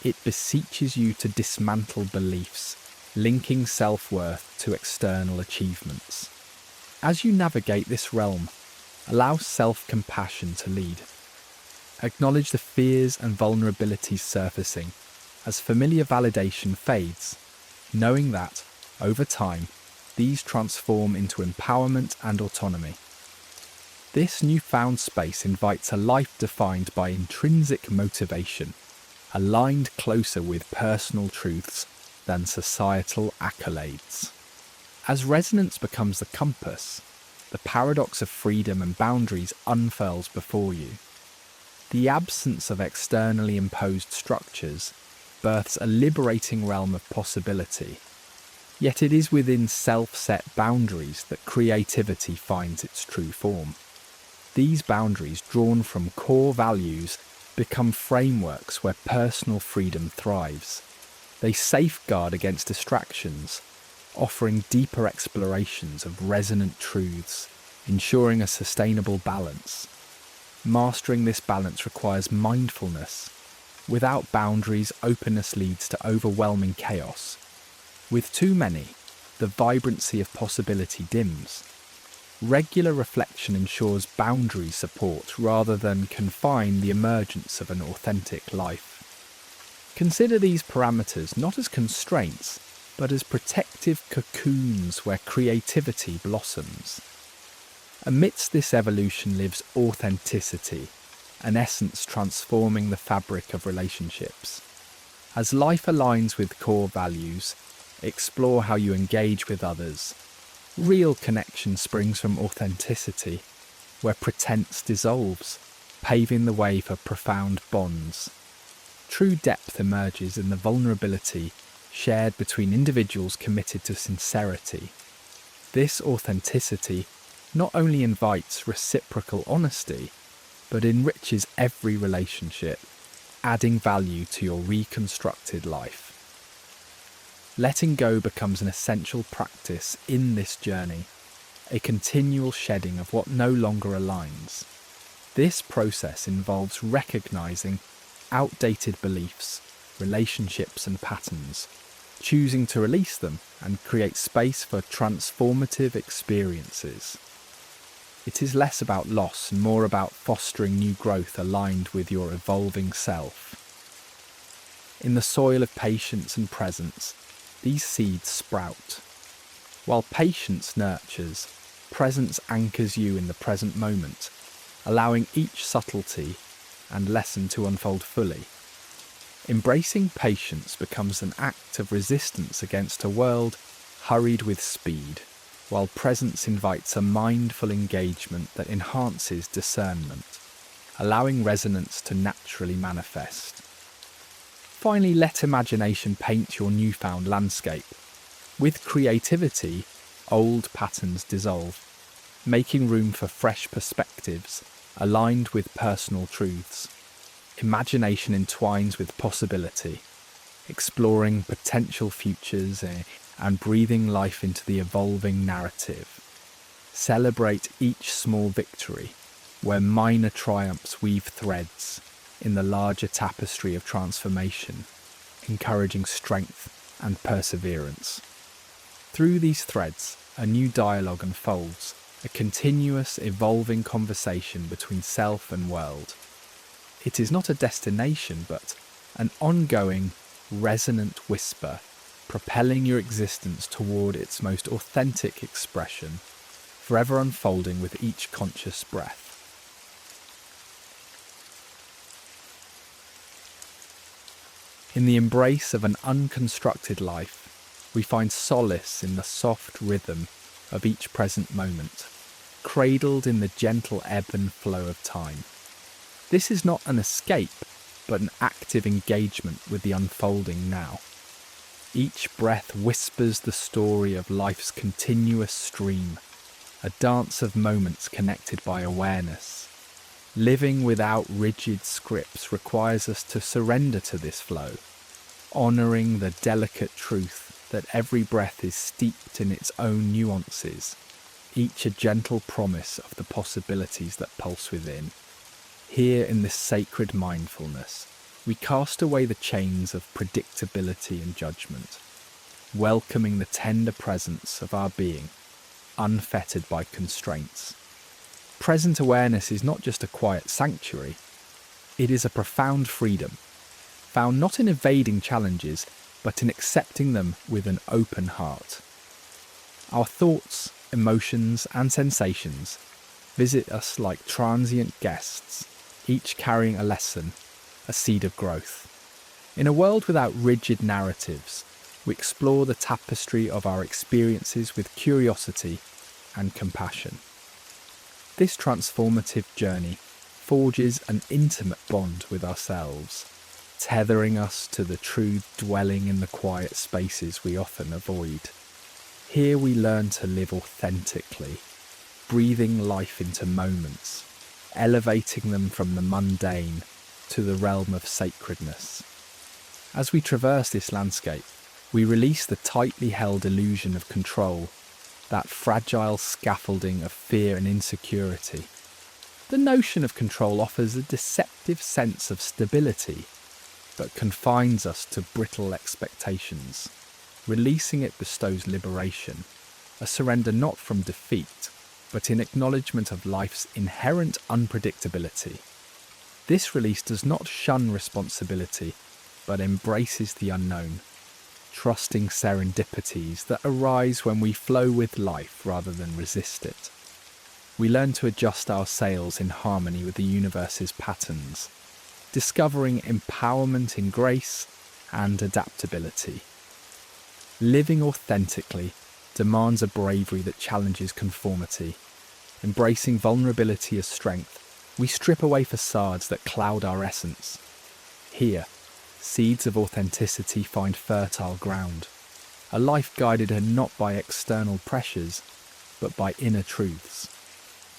It beseeches you to dismantle beliefs, linking self-worth to external achievements. As you navigate this realm, allow self-compassion to lead. Acknowledge the fears and vulnerabilities surfacing as familiar validation fades, knowing that, over time, these transform into empowerment and autonomy. This newfound space invites a life defined by intrinsic motivation, aligned closer with personal truths than societal accolades. As resonance becomes the compass, the paradox of freedom and boundaries unfurls before you. The absence of externally imposed structures births a liberating realm of possibility. Yet it is within self-set boundaries that creativity finds its true form. These boundaries, drawn from core values, become frameworks where personal freedom thrives. They safeguard against distractions, offering deeper explorations of resonant truths, ensuring a sustainable balance. Mastering this balance requires mindfulness. Without boundaries, openness leads to overwhelming chaos. With too many, the vibrancy of possibility dims. Regular reflection ensures boundary support rather than confine the emergence of an authentic life. Consider these parameters not as constraints, but as protective cocoons where creativity blossoms. Amidst this evolution lives authenticity, an essence transforming the fabric of relationships. As life aligns with core values, explore how you engage with others. Real connection springs from authenticity, where pretense dissolves, paving the way for profound bonds. True depth emerges in the vulnerability shared between individuals committed to sincerity. This authenticity not only invites reciprocal honesty, but enriches every relationship, adding value to your reconstructed life. Letting go becomes an essential practice in this journey, a continual shedding of what no longer aligns. This process involves recognizing outdated beliefs, relationships and patterns, choosing to release them and create space for transformative experiences. It is less about loss and more about fostering new growth aligned with your evolving self. In the soil of patience and presence, these seeds sprout. While patience nurtures, presence anchors you in the present moment, allowing each subtlety and lesson to unfold fully. Embracing patience becomes an act of resistance against a world hurried with speed, while presence invites a mindful engagement that enhances discernment, allowing resonance to naturally manifest. Finally, let imagination paint your newfound landscape. With creativity, old patterns dissolve, making room for fresh perspectives aligned with personal truths. Imagination entwines with possibility, exploring potential futures and breathing life into the evolving narrative. Celebrate each small victory, where minor triumphs weave threads in the larger tapestry of transformation, encouraging strength and perseverance. Through these threads, a new dialogue unfolds, a continuous, evolving conversation between self and world. It is not a destination, but an ongoing, resonant whisper, propelling your existence toward its most authentic expression, forever unfolding with each conscious breath. In the embrace of an unconstructed life, we find solace in the soft rhythm of each present moment, cradled in the gentle ebb and flow of time. This is not an escape, but an active engagement with the unfolding now. Each breath whispers the story of life's continuous stream, a dance of moments connected by awareness. Living without rigid scripts requires us to surrender to this flow, honouring the delicate truth that every breath is steeped in its own nuances, each a gentle promise of the possibilities that pulse within. Here in this sacred mindfulness, we cast away the chains of predictability and judgment, welcoming the tender presence of our being, unfettered by constraints. Present awareness is not just a quiet sanctuary, it is a profound freedom, found not in evading challenges, but in accepting them with an open heart. Our thoughts, emotions, and sensations visit us like transient guests, each carrying a lesson, a seed of growth. In a world without rigid narratives, we explore the tapestry of our experiences with curiosity and compassion. This transformative journey forges an intimate bond with ourselves, tethering us to the truth dwelling in the quiet spaces we often avoid. Here we learn to live authentically, breathing life into moments, elevating them from the mundane to the realm of sacredness. As we traverse this landscape, we release the tightly held illusion of control, that fragile scaffolding of fear and insecurity. The notion of control offers a deceptive sense of stability, but confines us to brittle expectations. Releasing it bestows liberation, a surrender not from defeat, but in acknowledgement of life's inherent unpredictability. This release does not shun responsibility, but embraces the unknown, trusting serendipities that arise when we flow with life rather than resist it. We learn to adjust our sails in harmony with the universe's patterns, discovering empowerment in grace and adaptability. Living authentically demands a bravery that challenges conformity. Embracing vulnerability as strength, we strip away facades that cloud our essence. Here, seeds of authenticity find fertile ground, a life guided not by external pressures, but by inner truths.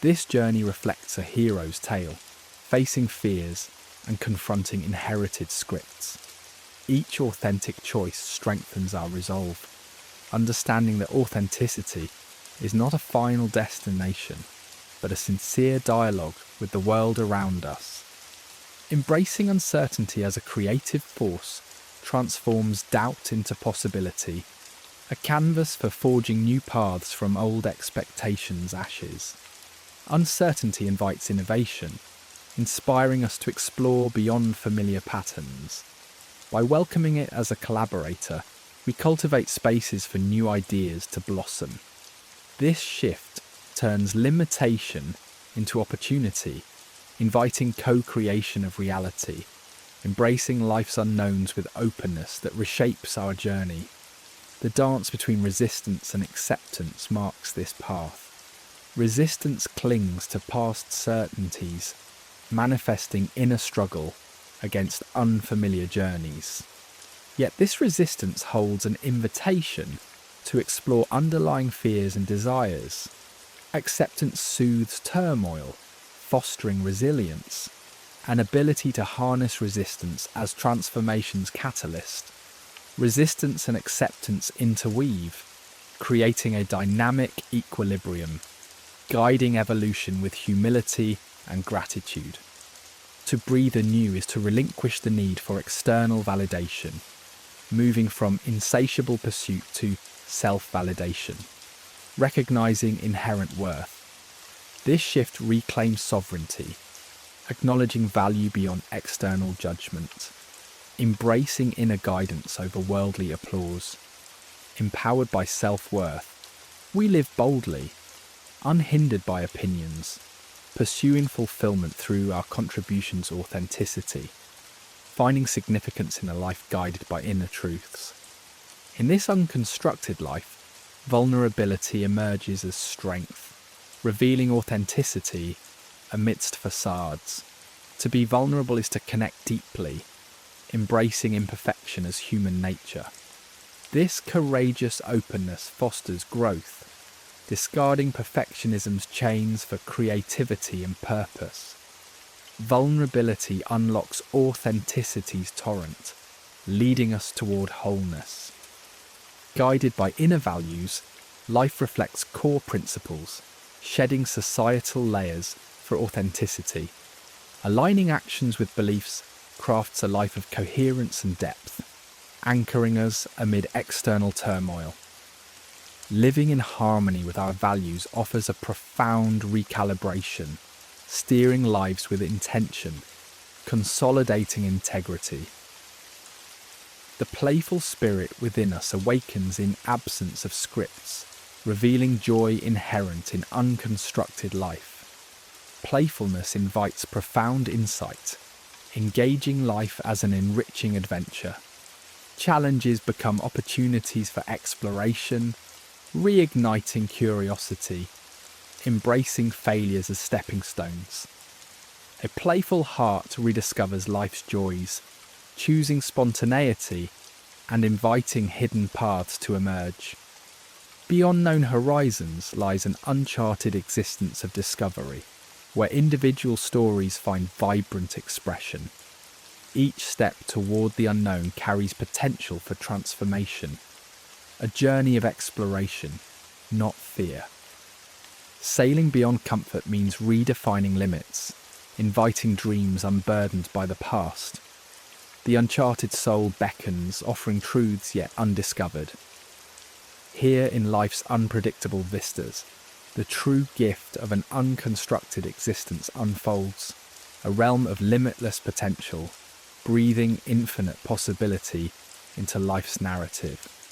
This journey reflects a hero's tale, facing fears and confronting inherited scripts. Each authentic choice strengthens our resolve, understanding that authenticity is not a final destination, but a sincere dialogue with the world around us. Embracing uncertainty as a creative force transforms doubt into possibility, a canvas for forging new paths from old expectations' ashes. Uncertainty invites innovation, inspiring us to explore beyond familiar patterns. By welcoming it as a collaborator, we cultivate spaces for new ideas to blossom. This shift turns limitation into opportunity, inviting co-creation of reality, embracing life's unknowns with openness that reshapes our journey. The dance between resistance and acceptance marks this path. Resistance clings to past certainties, manifesting inner struggle against unfamiliar journeys. Yet this resistance holds an invitation to explore underlying fears and desires. Acceptance soothes turmoil, fostering resilience, an ability to harness resistance as transformation's catalyst. Resistance and acceptance interweave, creating a dynamic equilibrium, guiding evolution with humility and gratitude. To breathe anew is to relinquish the need for external validation, moving from insatiable pursuit to self-validation, recognizing inherent worth. This shift reclaims sovereignty, acknowledging value beyond external judgment, embracing inner guidance over worldly applause. Empowered by self-worth, we live boldly, unhindered by opinions, pursuing fulfillment through our contribution's authenticity, finding significance in a life guided by inner truths. In this unconstructed life, vulnerability emerges as strength, revealing authenticity amidst facades. To be vulnerable is to connect deeply, embracing imperfection as human nature. This courageous openness fosters growth, discarding perfectionism's chains for creativity and purpose. Vulnerability unlocks authenticity's torrent, leading us toward wholeness. Guided by inner values, life reflects core principles, shedding societal layers for authenticity. Aligning actions with beliefs crafts a life of coherence and depth, anchoring us amid external turmoil. Living in harmony with our values offers a profound recalibration, steering lives with intention, consolidating integrity. The playful spirit within us awakens in absence of scripts, revealing joy inherent in unconstructed life. Playfulness invites profound insight, engaging life as an enriching adventure. Challenges become opportunities for exploration, reigniting curiosity, embracing failures as stepping stones. A playful heart rediscovers life's joys, choosing spontaneity and inviting hidden paths to emerge. Beyond known horizons lies an uncharted existence of discovery, where individual stories find vibrant expression. Each step toward the unknown carries potential for transformation, a journey of exploration, not fear. Sailing beyond comfort means redefining limits, inviting dreams unburdened by the past. The uncharted soul beckons, offering truths yet undiscovered. Here in life's unpredictable vistas, the true gift of an unconstructed existence unfolds, a realm of limitless potential, breathing infinite possibility into life's narrative.